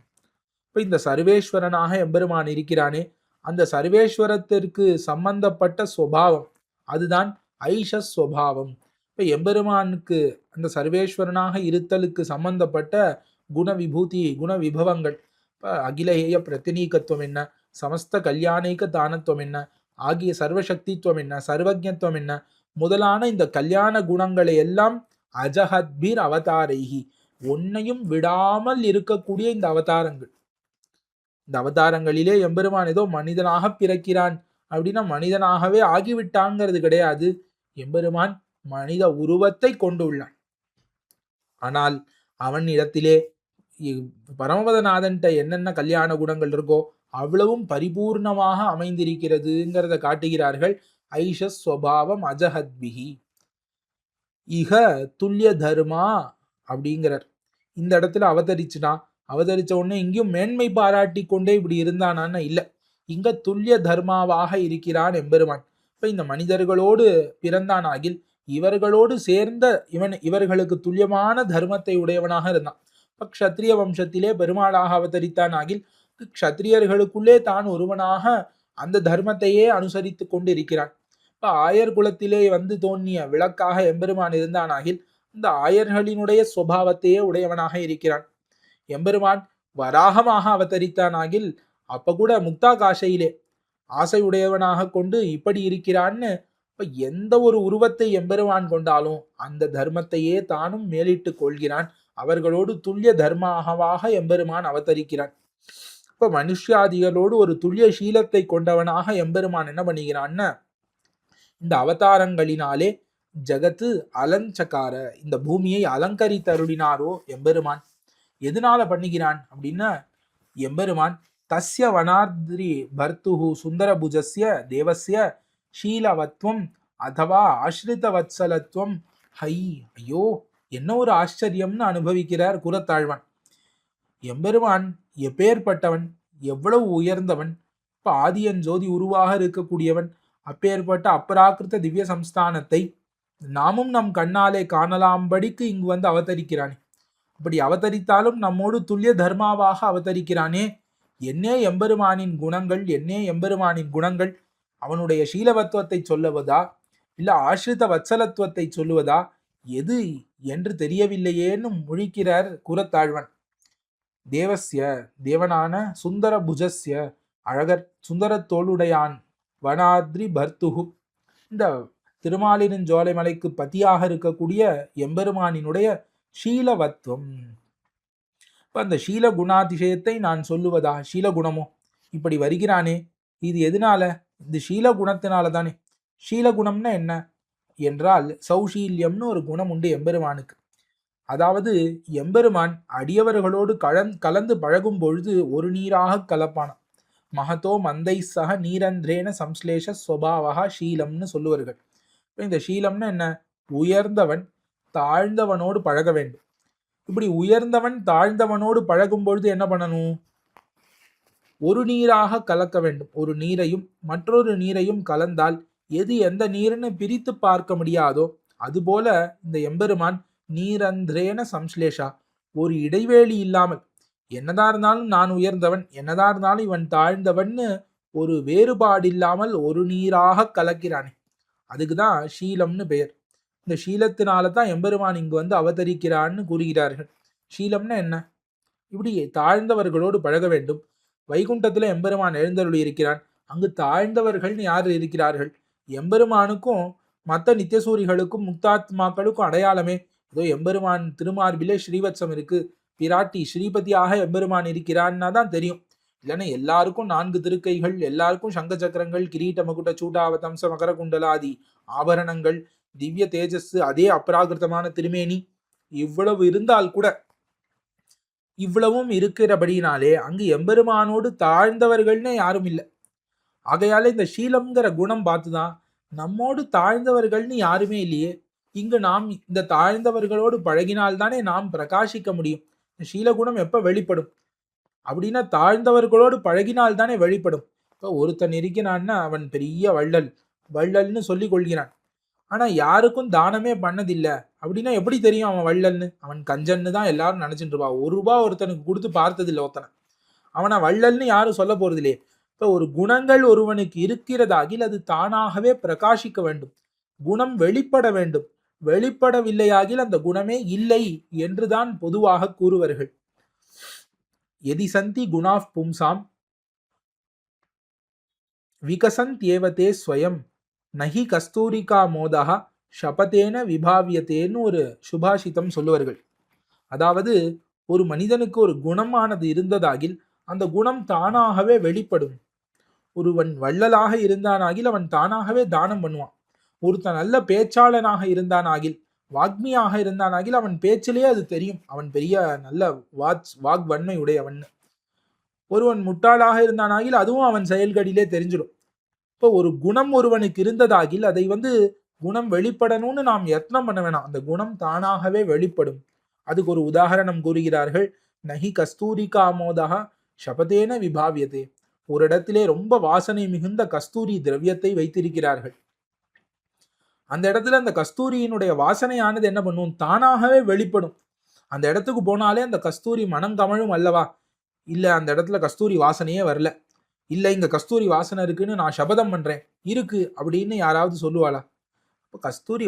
இப்ப இந்த சர்வேஸ்வரனாக எம்பெருமான் இருக்கிறானே, அந்த சர்வேஸ்வரத்திற்கு சம்பந்தப்பட்ட சுவாவம் அதுதான் ஐஷஸ்வபாவம். இப்ப எம்பெருமானுக்கு அந்த சர்வேஸ்வரனாக இருத்தலுக்கு சம்பந்தப்பட்ட குண விபூதி குண விபவங்கள், இப்ப அகிலேய பிரதிநீகத்துவம் என்ன, சமஸ்த கல்யாணிக தானத்துவம் என்ன, ஆகிய சர்வசக்தித்துவம் என்ன, சர்வஜத்துவம் என்ன, முதலான இந்த கல்யாண குணங்களை எல்லாம் அஜஹத்பீர் அவதாரைகி, ஒன்னையும் விடாமல் இருக்கக்கூடிய இந்த அவதாரங்கள். இந்த அவதாரங்களிலே எம்பெருமான் ஏதோ மனிதனாக பிறக்கிறான் அப்படின்னா மனிதனாகவே ஆகிவிட்டாங்கிறது கிடையாது. எம்பெருமான் மனித உருவத்தை கொண்டுள்ளான். ஆனால் அவன் இடத்திலே பரமபதநாதன்ட்ட என்னென்ன கல்யாண குணங்கள் இருக்கோ அவ்வளவும் பரிபூர்ணமாக அமைந்திருக்கிறதுங்கிறத காட்டுகிறார்கள். ஐஷஸ்வபாவம் அஜஹத்பிஹி இக துல்லிய தர்மா அப்படிங்கிறார். இந்த இடத்துல அவதரிச்ச உடனே இங்கேயும் மேன்மை பாராட்டி கொண்டே இப்படி இருந்தானான்னு இல்ல, இங்க துல்லிய தர்மாவாக இருக்கிறான் எம்பெருமான். இப்ப இந்த மனிதர்களோடு பிறந்தானாகில் இவர்களோடு சேர்ந்த இவர்களுக்கு துல்லியமான தர்மத்தை உடையவனாக இருந்தான். இப்ப க்ஷத்ரிய வம்சத்திலே பெருமாளாக அவதரித்தான் ஆகில் க்ஷத்ரியர்களுக்குள்ளே தான் ஒருவனாக அந்த தர்மத்தையே அனுசரித்து கொண்டு இருக்கிறான். இப்ப ஆயர் குலத்திலே வந்து தோன்றிய விளக்காக எம்பெருமான் இருந்தானாகில் இந்த ஆயர்களினுடைய சுபாவத்தையே உடையவனாக இருக்கிறான். எம்பெருமான் வராகமாக அவதரித்தானாகில் அப்ப கூட முக்தா காசையிலே ஆசை உடையவனாக கொண்டு இப்படி இருக்கிறான்னு, இப்ப எந்த ஒரு உருவத்தை எம்பெருமான் கொண்டாலும் அந்த தர்மத்தையே தானும் மேலிட்டு கொள்கிறான். அவர்களோடு துல்லிய தர்மாகவாக எம்பெருமான் அவதரிக்கிறான். இப்ப மனுஷாதிகளோடு ஒரு துல்லிய சீலத்தை கொண்டவனாக எம்பெருமான் என்ன பண்ணுகிறான்னு, இந்த அவதாரங்களினாலே ஜகத்து அலஞ்சக்கார, இந்த பூமியை அலங்கரித்தருளினாரோ எம்பெருமான். எதனால பண்ணுகிறான் அப்படின்னா, எம்பெருமான் தஸ்ய வனார்திரி பர்த்துஹு சுந்தரபுஜஸ்ய தேவஸ்ய ஷீலவத்வம் அதவா ஆஸ்ரித வத்சலத்துவம். ஹை, ஐயோ என்ன ஒரு ஆச்சரியம்னு அனுபவிக்கிறார் குரத்தாழ்வான். எம்பெருமான் எப்பேற்பட்டவன், எவ்வளவு உயர்ந்தவன், இப்ப ஆதியன் ஜோதி உருவாக இருக்கக்கூடியவன், அப்பேற்பட்ட அபராக்கிருத்த திவ்ய சம்ஸ்தானத்தை நாமும் நம் கண்ணாலே காணலாம்படிக்கு இங்கு வந்து அவதரிக்கிறானே. அப்படி அவதரித்தாலும் நம்மோடு துல்லிய தர்மாவாக அவதரிக்கிறானே. என்னே எம்பெருமானின் குணங்கள், என்னே எம்பெருமானின் குணங்கள், அவனுடைய சீலவத்துவத்தை சொல்லுவதா இல்ல ஆசிரித வத்சலத்துவத்தை சொல்லுவதா எது என்று தெரியவில்லையேன்னு முழிக்கிறார் குரத்தாழ்வன். தேவஸ்ய தேவனான சுந்தர புஜஸ்ய அழகர் சுந்தர தோளுடையான் வனாத்ரி பர்த்துகு, இந்த திருமாலிருஞ்சோலை மலைக்கு பதியாக இருக்கக்கூடிய எம்பெருமானினுடைய ஷீலவத்துவம். இப்ப அந்த ஷீல குணாதிசயத்தை நான் சொல்லுவதா, ஷீலகுணமோ இப்படி வருகிறானே, இது எதனால? இந்த ஷீல குணத்தினால தானே. ஷீலகுணம்னா என்ன என்றால் சௌஷீல்யம்னு ஒரு குணம் உண்டு எம்பெருமானுக்கு. அதாவது எம்பெருமான் அடியவர்களோடு கலந்து பழகும் பொழுது ஒரு நீராக கலப்பானான். மகதோ மந்தை சக நீரந்திரேன சம்ஸ்லேஷ ஸ்வபாவா ஷீலம்னு சொல்லுவார்கள். இந்த ஷீலம்னா என்ன? உயர்ந்தவன் தாழ்ந்தவனோடு பழக வேண்டும். இப்படி உயர்ந்தவன் தாழ்ந்தவனோடு பழகும் பொழுது என்ன பண்ணணும்? ஒரு நீராக கலக்க வேண்டும். ஒரு நீரையும் மற்றொரு நீரையும் கலந்தால் எது எந்த நீர்னு பிரித்து பார்க்க முடியாதோ அதுபோல இந்த எம்பெருமான் நீரந்திரேன சம்ஸ்லேஷா, ஒரு இடைவேளி இல்லாமல் என்னதான் இருந்தாலும் நான் உயர்ந்தவன், என்னதான் இருந்தாலும் இவன் தாழ்ந்தவன்னு ஒரு வேறுபாடு இல்லாமல் ஒரு நீராக கலக்கிறானே, அதுக்குதான் ஷீலம்னு பெயர். இந்த ஷீலத்தினால தான் எம்பெருமான் இங்கு வந்து அவதரிக்கிறான்னு கூறுகிறார்கள். ஷீலம்னா என்ன? இப்படி தாழ்ந்தவர்களோடு பழக வேண்டும். வைகுண்டத்துல எம்பெருமான் எழுந்தருளி இருக்கிறான். அங்கு தாழ்ந்தவர்கள்னு யார் இருக்கிறார்கள்? எம்பெருமானுக்கும் மற்ற நித்தியசூரிகளுக்கும் முக்தாத்மாக்களுக்கும் அடையாளமே ஏதோ எம்பெருமான் திருமார்பிலே ஸ்ரீவத்சம் இருக்கு, பிராட்டி ஸ்ரீபதியாக எம்பெருமான் இருக்கிறான்னா தான் தெரியும். இல்லைன்னா எல்லாருக்கும் 4 திருக்கைகள், எல்லாருக்கும் சங்க சக்கரங்கள், கிரீட்ட மகுட்ட சூடாவதம்ச மகர குண்டலாதி ஆபரணங்கள், திவ்ய தேஜஸ், அதே அப்ராகிருத்தமான திருமேனி, இவ்வளவு இருந்தால் கூட இவ்வளவும் இருக்கிறபடினாலே அங்கு எம்பெருமானோடு தாழ்ந்தவர்கள்னே யாரும் இல்லை. ஆகையால இந்த ஷீலம்ங்கிற குணம் பார்த்துதான் நம்மோடு தாழ்ந்தவர்கள்னு யாருமே இல்லையே, இங்கு நாம் இந்த தாழ்ந்தவர்களோடு பழகினால்தானே நாம் பிரகாசிக்க முடியும். ஷீலகுணம் எப்ப வெளிப்படும் அப்படின்னா தாழ்ந்தவர்களோடு பழகினால்தானே வெளிப்படும். இப்போ ஒருத்தன் இருக்கிறான்னா அவன் பெரிய வள்ளல்னு சொல்லி கொள்கிறான். ஆனா யாருக்கும் தானமே பண்ணதில்ல அப்படின்னா எப்படி தெரியும் அவன் வள்ளல்னு? அவன் கஞ்சன்னு தான் எல்லாரும் நினைச்சிட்டு இருப்பா. ₹1 ஒருத்தனுக்கு கொடுத்து பார்த்ததில்ல ஒருத்தனை. அவனை வள்ளல்னு யாரும் சொல்ல போறது இல்லையே. இப்ப ஒரு குணங்கள் ஒருவனுக்கு இருக்கிறதாகில் அது தானாகவே பிரகாசிக்க வேண்டும். குணம் வெளிப்பட வேண்டும். வெளிப்படவில்லையாகில் அந்த குணமே இல்லை என்றுதான் பொதுவாக கூறுவார்கள். எதி சந்தி குணாஃப் பும்சாம் விகசந்த்யேவதே ஸ்வயம் நஹி கஸ்தூரிகா மோதா ஷபதேன விபாவியத்தேன்னு ஒரு சுபாஷிதம் சொல்லுவார்கள். அதாவது ஒரு மனிதனுக்கு ஒரு குணமானது இருந்ததாகில் அந்த குணம் தானாகவே வெளிப்படும். ஒருவன் வள்ளலாக இருந்தானாகில் அவன் தானாகவே தானம் பண்ணுவான். ஒருத்தன் நல்ல பேச்சாளனாக இருந்தானாகில் வாக்மியாக இருந்தானாகில் அவன் பேச்சிலேயே அது தெரியும் அவன் பெரிய நல்ல வாக்வன்மை உடையவன். ஒருவன் முட்டாளாக இருந்தானாகில் அதுவும் அவன் செயல்களிலே தெரிஞ்சிடும். இப்போ ஒரு குணம் ஒருவனுக்கு இருந்ததாகில் அதை குணம் வெளிப்படணும்னு நாம் யத்னம் பண்ண வேணாம். அந்த குணம் தானாகவே வெளிப்படும். அதுக்கு ஒரு உதாரணம் கூறுகிறார்கள். நஹி கஸ்தூரிகா மோதா ஷபதேன விபாவியதே. ஒரு இடத்திலே ரொம்ப வாசனை மிகுந்த கஸ்தூரி திரவியத்தை வைத்திருக்கிறார்கள். அந்த இடத்துல அந்த கஸ்தூரியினுடைய வாசனையானது என்ன பண்ணும்? தானாகவே வெளிப்படும். அந்த இடத்துக்கு போனாலே அந்த கஸ்தூரி மனம் கமழும் அல்லவா? இல்ல அந்த இடத்துல கஸ்தூரி வாசனையே வரல, இல்ல இங்க கஸ்தூரி வாசனை இருக்குன்னு நான் சபதம் பண்றேன், இருக்கு அப்படின்னு யாராவது சொல்லுவாளா? இப்போ கஸ்தூரி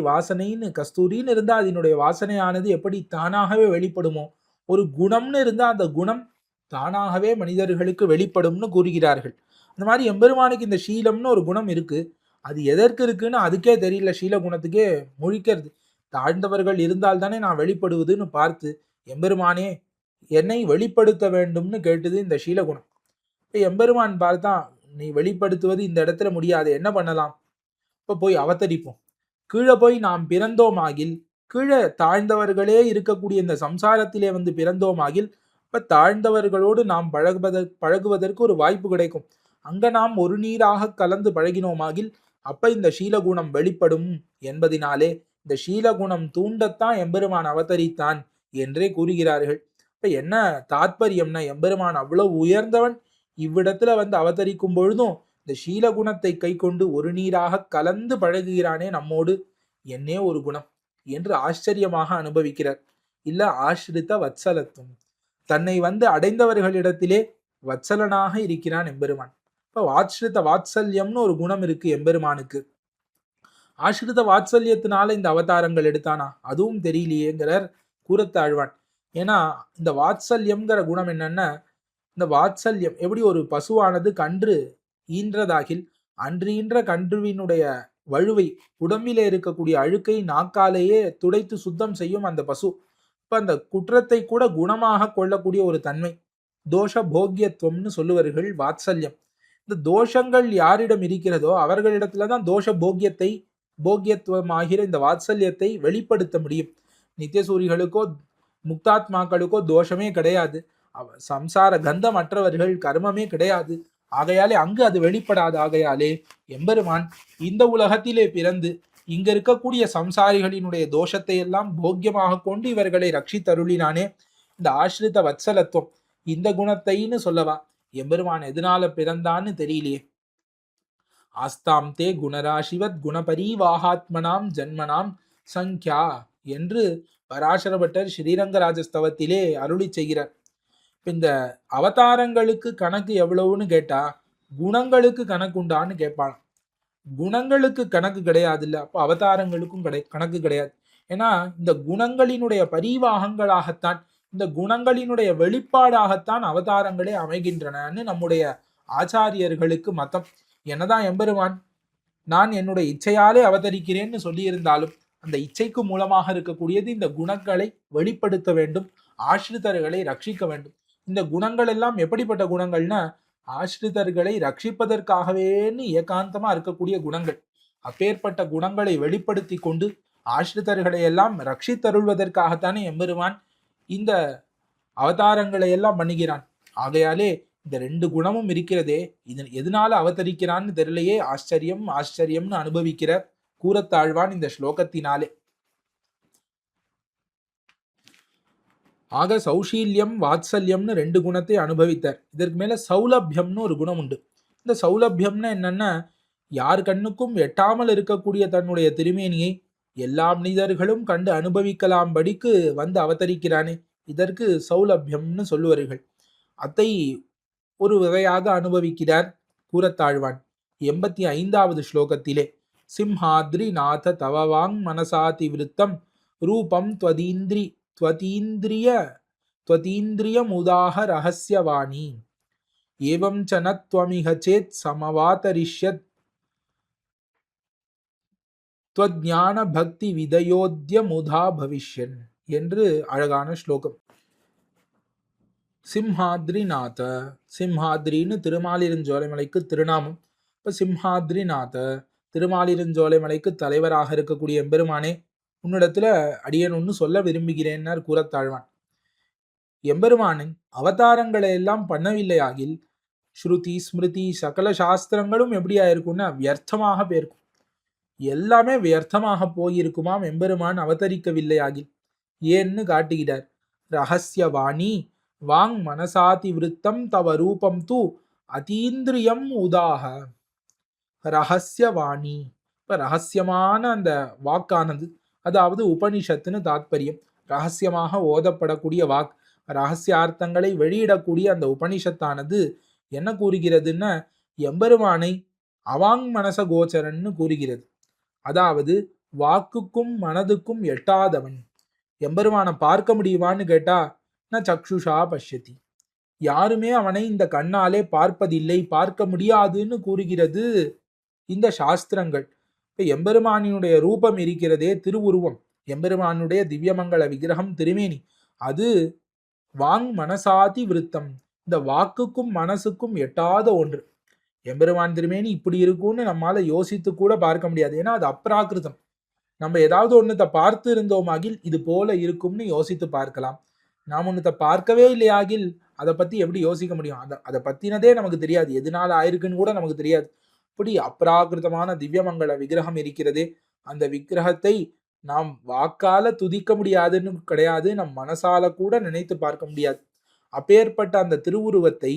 கஸ்தூரின்னு இருந்தா அதனுடைய வாசனையானது எப்படி தானாகவே வெளிப்படுமோ, ஒரு குணம்னு இருந்தா அந்த குணம் தானாகவே மனிதர்களுக்கு வெளிப்படும்னு கூறுகிறார்கள். அந்த மாதிரி எம்பெருமானுக்கு இந்த சீலம்னு ஒரு குணம் இருக்கு. அது எதற்கு இருக்குன்னு அதுக்கே தெரியல. சீல குணத்துக்கே முழிக்கிறது. தாழ்ந்தவர்கள் இருந்தால் தானே நான் வெளிப்படுவதுன்னு பார்த்து எம்பெருமானே என்னை வெளிப்படுத்த வேண்டும்னு கேட்டது இந்த சீலகுணம். எம்பெருமான் பார்த்தா நீ வெளிப்படுத்துவது இந்த இடத்துல முடியாது, என்ன பண்ணலாம்? இப்ப போய் அவதரிப்போம். கீழே போய் நாம் பிறந்தோமாகில், கீழே தாழ்ந்தவர்களே இருக்கக்கூடிய இந்த சம்சாரத்திலே பிறந்தோமாகில் இப்ப தாழ்ந்தவர்களோடு நாம் பழகுவதற்கு ஒரு வாய்ப்பு கிடைக்கும். அங்க நாம் ஒரு நீராக கலந்து பழகினோமாகில் அப்ப இந்த சீலகுணம் வெளிப்படும் என்பதினாலே இந்த சீலகுணம் தூண்டத்தான் எம்பெருமான் அவதரித்தான் என்றே கூறுகிறார்கள். இப்ப என்ன தாத்பரியம்னா, எம்பெருமான் அவ்வளவு உயர்ந்தவன், இவ்விடத்துல அவதரிக்கும் பொழுதும் இந்த சீலகுணத்தை கை கொண்டு ஒரு நீராக கலந்து பழகுகிறானே நம்மோடு, என்னே ஒரு குணம் என்று ஆச்சரியமாக அனுபவிக்கிறார். இல்ல ஆசிரித்த வத்சலத்துவம், தன்னை அடைந்தவர்களிடத்திலே வத்சலனாக இருக்கிறான் எம்பெருமான். இப்ப ஆசிரித்த வாத்சல்யம்னு ஒரு குணம் இருக்கு எம்பெருமானுக்கு. ஆசிரித்த வாத்சல்யத்தினால இந்த அவதாரங்கள் எடுத்தானா அதுவும் தெரியலையேங்கிறார் கூறத்தாழ்வான். ஏன்னா இந்த வாத்சல்யம்ங்கிற குணம் என்னன்னா, இந்த வாத்சல்யம் எப்படி ஒரு பசுவானது கன்று ஈன்றதாகில் அன்றீன்ற கன்றுவினுடைய வழுவை உடம்பிலே இருக்கக்கூடிய அழுக்கை நாக்காலேயே துடைத்து சுத்தம் செய்யும் அந்த பசு. இப்ப அந்த குற்றத்தை கூட குணமாக கொள்ளக்கூடிய ஒரு தன்மை, தோஷ போக்கியத்துவம்னு சொல்லுவார்கள் வாத்சல்யம். இந்த தோஷங்கள் யாரிடம் இருக்கிறதோ அவர்களிடத்துலதான் தோஷ போக்கியத்துவமாகிற இந்த வாத்சல்யத்தை வெளிப்படுத்த முடியும். நித்தியசூரிகளுக்கோ முக்தாத்மாக்களுக்கோ தோஷமே கிடையாது, சம்சார கந்தமற்றவர்கள் கர்மமே கிடையாது. ஆகையாலே அங்கு அது வெளிப்படாது. ஆகையாலே எம்பெருமான் இந்த உலகத்திலே பிறந்து இங்க இருக்கக்கூடிய சம்சாரிகளினுடைய தோஷத்தை எல்லாம் போக்கியமாக கொண்டு இவர்களை ரட்சித்தருளினானே. இந்த ஆசிரித வத்சலத்துவம் இந்த குணத்தைன்னு சொல்லவா? எம்பெருமான் எதனால பிறந்தான்னு தெரியலையே. ஆஸ்தாம் தே குணராசிவத் குணபரிவாகாத்மனாம் ஜன்மனாம் சங்கியா என்று பராசரபட்டர் ஸ்ரீரங்கராஜஸ்தவத்திலே அருளி செய்கிறார். இந்த அவதாரங்களுக்கு கணக்கு எவ்வளவுன்னு கேட்டா குணங்களுக்கு கணக்கு உண்டான்னு கேட்பான். குணங்களுக்கு கணக்கு கிடையாது இல்ல, அப்போ அவதாரங்களுக்கும் கணக்கு கிடையாது. ஏன்னா இந்த குணங்களினுடைய பரிவாகங்களாகத்தான், இந்த குணங்களினுடைய வெளிப்பாடாகத்தான் அவதாரங்களே அமைகின்றனன்னு நம்முடைய ஆச்சாரியர்களுக்கு மதம். என்னதான் எம்பெருமான் நான் என்னுடைய இச்சையாலே அவதரிக்கிறேன்னு சொல்லியிருந்தாலும் அந்த இச்சைக்கு மூலமாக இருக்கக்கூடியது இந்த குணங்களை வெளிப்படுத்த வேண்டும், ஆசிரிதர்களை ரட்சிக்க வேண்டும். இந்த குணங்கள் எல்லாம் எப்படிப்பட்ட குணங்கள்னா, ஆசிரிதர்களை ரட்சிப்பதற்காகவேன்னு ஏகாந்தமா இருக்கக்கூடிய குணங்கள். அப்பேற்பட்ட குணங்களை வெளிப்படுத்தி கொண்டு ஆசிரிதர்களை எல்லாம் ரட்சித்தருள்வதற்காகத்தானே எம்பெருமான் இந்த அவதாரங்களை எல்லாம் பண்ணுகிறான். ஆகையாலே இந்த 2 குணமும் இருக்கிறதே, இதன் எதனால அவதரிக்கிறான்னு தெரியலையே, ஆச்சரியம் ஆச்சரியம்னு அனுபவிக்கிற கூறத்தாழ்வான் இந்த ஸ்லோகத்தினாலே. ஆக சௌஷீல்யம் வாத்சல்யம்னு 2 குணத்தை அனுபவித்தார். இதற்கு மேல சௌலபியம்னு ஒரு குணம் உண்டு. இந்த சௌலபியம்னா என்னன்னா, யார் கண்ணுக்கும் எட்டாமல் இருக்கக்கூடிய தன்னுடைய திருமேனியை எல்லா மனிதர்களும் கண்டு அனுபவிக்கலாம்படிக்கு வந்து அவதரிக்கிறானே, இதற்கு சௌலபியம்னு சொல்லுவார்கள். அதை ஒரு வகையாக அனுபவிக்கிறார் கூறத்தாழ்வான். 85வது ஸ்லோகத்திலே சிம்ஹாத்ரி நாத தவவாங் மனசாதி விருத்தம் ரூபம் त्वतीन्द्रियमुदाह ரகசியவாணி ஏவம் ச ந த்வமிஹ சேத் சமவாதரிஷ்யத் த்வஞான பக்தி விதயோத்யமுதா பவிஷ்யன் என்று அழகான ஸ்லோகம். சிம்ஹாத்ரிநாத, சிம்ஹாத்ரின்னு திருமாலிருஞ்சோலைமலைக்கு திருநாமம். இப்போ சிம்ஹாத்ரிநாத, திருமாலிருஞ்சோலைமலைக்கு தலைவராக இருக்கக்கூடிய எம்பெருமானே, உன்னிடத்துல அடியன் ஒன்று சொல்ல விரும்புகிறேன்னார் கூறத்தாழ்வான். எம்பெருமானின் அவதாரங்களை எல்லாம் பண்ணவில்லையாகில் ஸ்ருதி ஸ்மிருதி சகல சாஸ்திரங்களும் எப்படியா இருக்கும்னா வியர்த்தமாக போயிருக்கும். எல்லாமே வியர்த்தமாக போயிருக்குமாம் எம்பெருமான் அவதரிக்கவில்லையாகில். ஏன்னு காட்டுகிறார். ரகசியவாணி வாங் மனசாதி விருத்தம் தவ ரூபம் தூ அதீந்திரியம் உதாக. ரகசியவாணி, இப்ப ரகசியமான அந்த வாக்கானது, அதாவது உபனிஷத்துன்னு தாத்பரியம். ரகசியமாக ஓதப்படக்கூடிய வாக், ரகசியார்த்தங்களை வெளியிடக்கூடிய அந்த உபனிஷத்தானது என்ன கூறுகிறதுன்னா எம்பெருமானை அவாங் மனச கோச்சரன்னு கூறுகிறது. அதாவது வாக்குக்கும் மனதுக்கும் எட்டாதவன். எம்பெருமானை பார்க்க முடியுமான்னு கேட்டா ந சக்ஷுஷா பஷ்யதி, யாருமே அவனை இந்த கண்ணாலே பார்ப்பதில்லை, பார்க்க முடியாதுன்னு கூறுகிறது இந்த சாஸ்திரங்கள். இப்ப எம்பெருமானினுடைய ரூபம் இருக்கிறதே, திருவுருவம், எம்பெருமானுடைய திவ்யமங்கள விக்கிரகம் திருமேனி, அது வாங் மனசாதி விருத்தம், இந்த வாக்குக்கும் மனசுக்கும் எட்டாத ஒன்று. எம்பெருமான் திருமேனி இப்படி இருக்கும்னு நம்மால யோசித்து கூட பார்க்க முடியாது. ஏன்னா அது அப்ராகிருதம். நம்ம ஏதாவது ஒன்னத்தை பார்த்து இருந்தோமாகில் இது போல இருக்கும்னு யோசித்து பார்க்கலாம். நாம் ஒன்னத்தை பார்க்கவே இல்லையாகில் அதை பத்தி எப்படி யோசிக்க முடியும்? அதை பத்தினதே நமக்கு தெரியாது, எதனால ஆயிருக்குன்னு கூட நமக்கு தெரியாது. இப்படி அப்ராகிருதமான திவ்யமங்கள விக்கிரகம் இருக்கிறதே, அந்த விக்கிரகத்தை நாம் வாக்கால துதிக்க முடியாதுன்னு கிடையாது, நம் மனசால கூட நினைத்து பார்க்க முடியாது. அப்பேற்பட்ட அந்த திருவுருவத்தை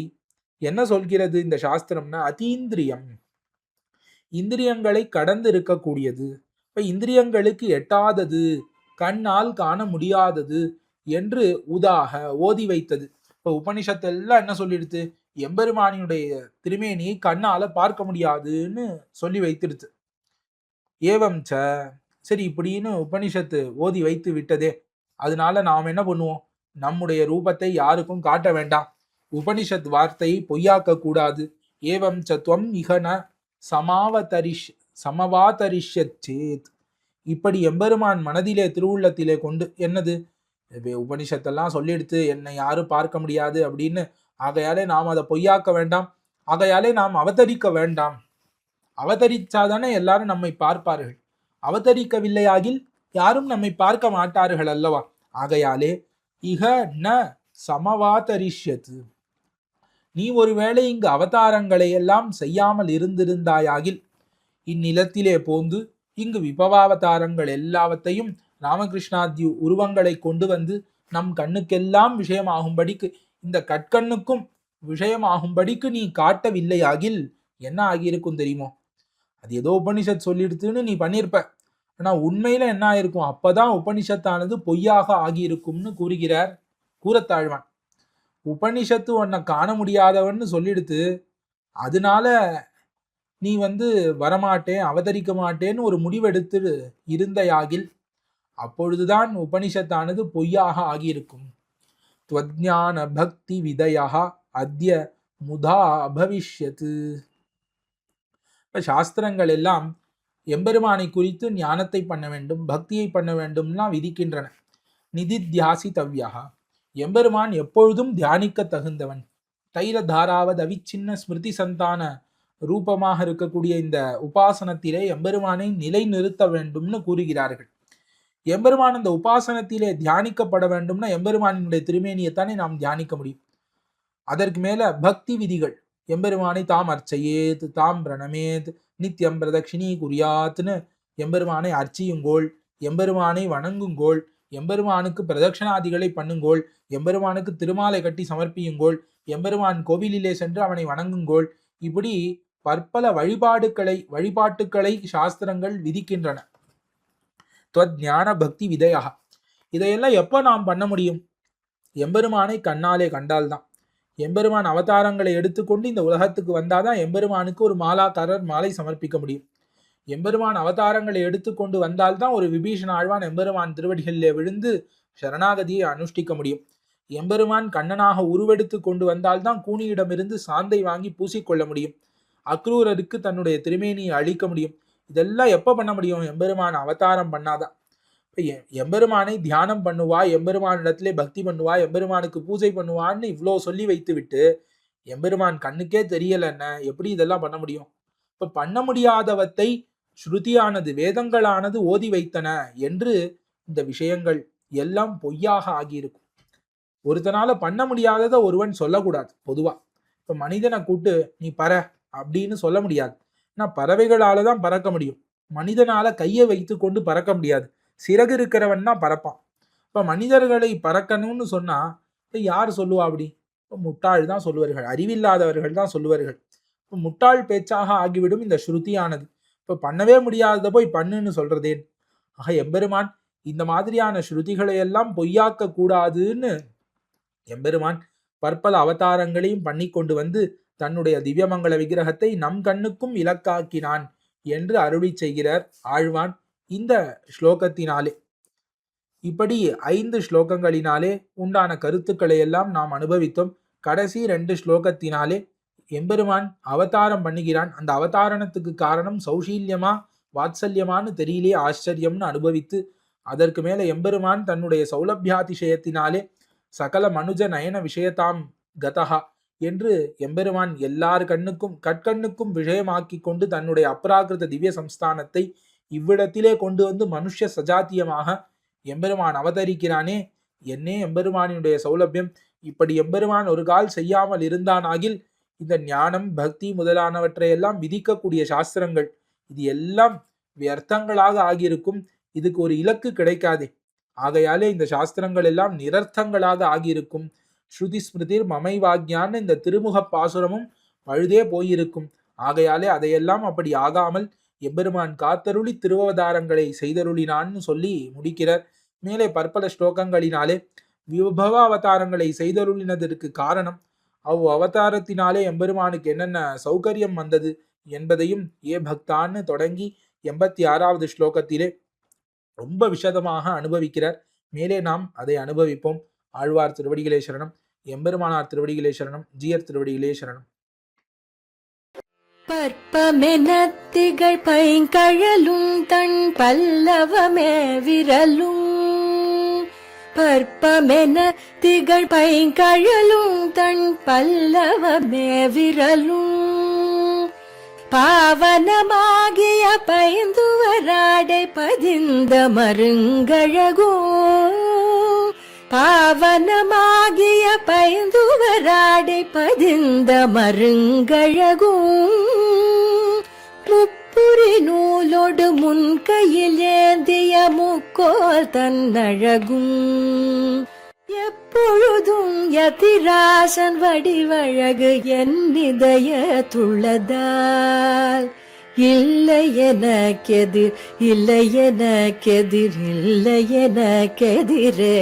என்ன சொல்கிறது இந்த சாஸ்திரம்னா அதீந்திரியம், இந்திரியங்களை கடந்து இருக்கக்கூடியது. இப்ப இந்திரியங்களுக்கு எட்டாதது, கண்ணால் காண முடியாதது என்று உதாக ஓதி வைத்தது. இப்ப உபனிஷத்தெல்லாம் என்ன சொல்லிடுது? எம்பெருமானியுடைய திருமேனியை கண்ணால பார்க்க முடியாதுன்னு சொல்லி வைத்திருது. ஏவம் ச, சரி இப்படின்னு உபனிஷத்து ஓதி வைத்து விட்டதே, அதனால நாம் என்ன பண்ணுவோம்? நம்முடைய ரூபத்தை யாருக்கும் காட்ட வேண்டாம், உபனிஷத் வார்த்தையை பொய்யாக்க கூடாது. ஏவம் சத்வம் இகன சமவாதரிஷ்யச்சேத், இப்படி எம்பெருமான் மனதிலே திருவுள்ளத்திலே கொண்டு என்னது உபனிஷத்தெல்லாம் சொல்லிடுத்து என்னை யாரும் பார்க்க முடியாது அப்படின்னு, ஆகையாலே நாம் அதை பொய்யாக்க வேண்டாம், ஆகையாலே நாம் அவதரிக்க வேண்டாம். அவதரிச்சாதானே எல்லாரும் நம்மை பார்ப்பார்கள், அவதரிக்கவில்லையாகில் யாரும் நம்மை பார்க்க மாட்டார்கள் அல்லவா? ஆகையாலே இக ந சமவாதரிஷ்யத்து, நீ ஒருவேளை இங்கு அவதாரங்களை எல்லாம் செய்யாமல் இருந்திருந்தாயாகில் இந்நிலத்திலே போந்து இங்கு விபவாவதாரங்கள் எல்லாவற்றையும் ராமகிருஷ்ணாதி உருவங்களை கொண்டு வந்து நம் கண்ணுக்கெல்லாம் விஷயமாகும்படிக்கு, இந்த கட்கண்ணுக்கும் விஷயமாகும்படிக்கு நீ காட்டவில்லையாகில் என்ன ஆகியிருக்கும் தெரியுமோ? அது ஏதோ உபனிஷத் சொல்லிடுத்துன்னு நீ பண்ணியிருப்ப, ஆனா உண்மையில என்ன ஆயிருக்கும்? அப்பதான் உபனிஷத்தானது பொய்யாக ஆகியிருக்கும்னு கூறுகிறார் கூறத்தாழ்வான். உபனிஷத்து உன்னை காண முடியாதவன்னு சொல்லிடுத்து, அதனால நீ வரமாட்டேன், அவதரிக்க மாட்டேன்னு ஒரு முடிவெடுத்து இருந்தையாகில் அப்பொழுதுதான் உபனிஷத்தானது பொய்யாக ஆகியிருக்கும். த்வஞான பக்தி விதயா அத்ய முதா அபவிஷ்யத்து. இப்ப சாஸ்திரங்கள் எல்லாம் எம்பெருமானை குறித்து ஞானத்தை பண்ண வேண்டும், பக்தியை பண்ண வேண்டும்லாம் விதிக்கின்றன. நிதித்தியாசி தவ்யா, எம்பெருமான் எப்பொழுதும் தியானிக்க தகுந்தவன். தைர தாராவத் அவிச்சின்ன ஸ்மிருதி சந்தான ரூபமாக இருக்கக்கூடிய இந்த உபாசனத்திலே எம்பெருமானை நிலை நிறுத்த வேண்டும்னு கூறுகிறார்கள். எம்பெருமான் அந்த உபாசனத்திலே தியானிக்கப்பட வேண்டும்னா எம்பெருமானினுடைய திருமேனியைத்தானே நாம் தியானிக்க முடியும். அதற்கு மேல பக்தி விதிகள், எம்பெருமானை தாம் அர்ச்சையேத், தாம் பிரணமேத், நித்தியம் பிரதட்சிணி குறியாத்னு எம்பெருமானை அர்ச்சியுங்கோள், எம்பெருமானை வணங்குங்கோள், எம்பெருமானுக்கு பிரதட்சணாதிகளை பண்ணுங்கோள், எம்பெருமானுக்கு திருமாலை கட்டி சமர்ப்பியுங்கோள், எம்பெருமான் கோவிலிலே சென்று அவனை வணங்குங்கோள், இப்படி பற்பல வழிபாட்டுக்களை சாஸ்திரங்கள் விதிக்கின்றன. ஞான பக்தி விதையாக. இதையெல்லாம் எப்ப நாம் பண்ண முடியும்? எம்பெருமானை கண்ணாலே கண்டால்தான். எம்பெருமான் அவதாரங்களை எடுத்துக்கொண்டு இந்த உலகத்துக்கு வந்தாதான் எம்பெருமானுக்கு ஒரு மாலாக்காரர் மாலை சமர்ப்பிக்க முடியும். எம்பெருமான் அவதாரங்களை எடுத்துக்கொண்டு வந்தால்தான் ஒரு விபீஷண ஆழ்வான் எம்பெருமான் திருவடிகளிலே விழுந்து சரணாகதியை அனுஷ்டிக்க முடியும். எம்பெருமான் கண்ணனாக உருவெடுத்து கொண்டு வந்தால்தான் கூனியிடமிருந்து சாந்தை வாங்கி பூசிக்கொள்ள முடியும். அக்ரூரருக்கு தன்னுடைய திருமேனியை அழிக்க முடியும். இதெல்லாம் எப்ப பண்ண முடியும்? எம்பெருமான் அவதாரம் பண்ணாதான். எம்பெருமானை தியானம் பண்ணுவா, எம்பெருமானிடத்திலே பக்தி பண்ணுவா, எம்பெருமானுக்கு பூஜை பண்ணுவான்னு இவ்வளோ சொல்லி வைத்து விட்டு எம்பெருமான் கண்ணுக்கே தெரியலன்னா எப்படி இதெல்லாம் பண்ண முடியும்? இப்ப பண்ண முடியாதவத்தை ஸ்ருதியானது வேதங்களானது ஓதி வைத்தன என்று இந்த விஷயங்கள் எல்லாம் பொய்யாக ஆகியிருக்கும். ஒருத்தனால பண்ண முடியாததை ஒருவன் சொல்லக்கூடாது. பொதுவா இப்ப மனிதனை கூட்டு நீ பற அப்படின்னு சொல்ல முடியாது. ஏன்னா பறவைகளால தான் பறக்க முடியும். மனிதனால கையை வைத்து கொண்டு பறக்க முடியாது. சிறகு இருக்கிறவன் தான் பறப்பான். இப்ப மனிதர்களை பறக்கணும்னு சொன்னா யார் சொல்லுவா? அப்படி முட்டாள் தான் சொல்லுவார்கள், அறிவில்லாதவர்கள் தான் சொல்லுவார்கள். இப்போ முட்டாள் பேச்சாக ஆகிவிடும் இந்த ஸ்ருதியானது. இப்ப பண்ணவே முடியாததை போய் பண்ணுன்னு சொல்றதேன்? ஆக எம்பெருமான் இந்த மாதிரியான ஸ்ருதிகளை எல்லாம் பொய்யாக்க கூடாதுன்னு எம்பெருமான் பற்பல அவதாரங்களையும் பண்ணி கொண்டு வந்து தன்னுடைய திவ்யமங்கல விக்கிரகத்தை நம் கண்ணுக்கும் இலக்காக்கினான் என்று அருளி செய்கிறார் ஆழ்வான் இந்த ஸ்லோகத்தினாலே. இப்படி 5 ஸ்லோகங்களினாலே உண்டான கருத்துக்களை எல்லாம் நாம் அனுபவித்தோம். கடைசி 2 ஸ்லோகத்தினாலே எம்பெருமான் அவதாரம் பண்ணுகிறான். அந்த அவதாரணத்துக்கு காரணம் சௌஷீல்யமா வாத்சல்யமானு தெரியலே ஆச்சரியம்னு அனுபவித்து, அதற்கு மேல எம்பெருமான் தன்னுடைய சௌலபியாதிசயத்தினாலே சகல மனுஜ நயன விஷயத்தாம் கதஹா என்று எம்பெருமான் எல்லார் கட்கண்ணுக்கும் விஷயமாக்கி கொண்டு தன்னுடைய அப்ராகிருத திவ்ய சம்ஸ்தானத்தை இவ்விடத்திலே கொண்டு வந்து மனுஷ சஜாத்தியமாக எம்பெருமான் அவதரிக்கிறானே. என்னே எம்பெருமானினுடைய சௌலபியம்! இப்படி எம்பெருமான் ஒரு கால் செய்யாமல் இருந்தானாகில் இந்த ஞானம் பக்தி முதலானவற்றையெல்லாம் விதிக்கக்கூடிய சாஸ்திரங்கள் இது எல்லாம் வியர்த்தங்களாக ஆகியிருக்கும். இதுக்கு ஒரு இலக்கு கிடைக்காதே. ஆகையாலே இந்த சாஸ்திரங்கள் எல்லாம் நிரர்த்தங்களாக ஆகியிருக்கும். ஸ்ருதி ஸ்மிருதிர் மமைவாக்யான்னு இந்த திருமுக பாசுரமும் பழுதே போயிருக்கும். ஆகையாலே அதையெல்லாம் அப்படி ஆகாமல் எம்பெருமான் காத்தருளி திருவவதாரங்களை செய்தருளினான்னு சொல்லி முடிக்கிறார். மேலே பற்பல ஸ்லோகங்களினாலே விபவ அவதாரங்களை செய்தருளினதற்கு காரணம் அவதாரத்தினாலே எம்பெருமானுக்கு என்னென்ன சௌகரியம் வந்தது என்பதையும் பக்தான்னு தொடங்கி 86வது ஸ்லோகத்திலே ரொம்ப விஷதமாக அனுபவிக்கிறார். மேலே நாம் அதை அனுபவிப்போம். ஆழ்வார் திருவடிகளே சரணம். எம்பெருமானார் திருவடிகளே சரணம். ஜீயர் திருவடிகளே சரணம். பற்பமெனத்திகள் பைங்கழலும் தன் பல்லவமே விரலும். பற்பமென திகழ் பைங்கழலும் தன் பல்லவமே விரலும். பாவனமாகிய பைந்துவராடை பதிந்த மருங்கழகோ. பாவனமாகிய பைந்துவராடை பதிந்த மருங்கழகோ. முப்புரி நூலோடு முன்கையில் ஏந்திய முக்கோல் தன்னழகும். எப்பொழுதும் யதிராசன் வடிவழகு என் இதயத்துள்ளதால். இல்லை எனக்கெதிர் இல்லை எனக்கெதிர் இல்லை எனக்கெதிரே.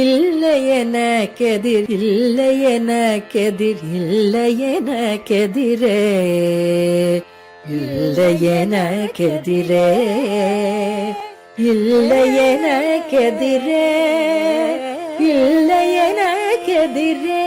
இல்லை எனக்கெதிர் இல்லை எனக்கெதிர் இல்லை எனக்கெதிரே. இல்லை எனக்கெதிரே இல்லை எனக்கெதிரே இல்லை எனக்கெதிரே.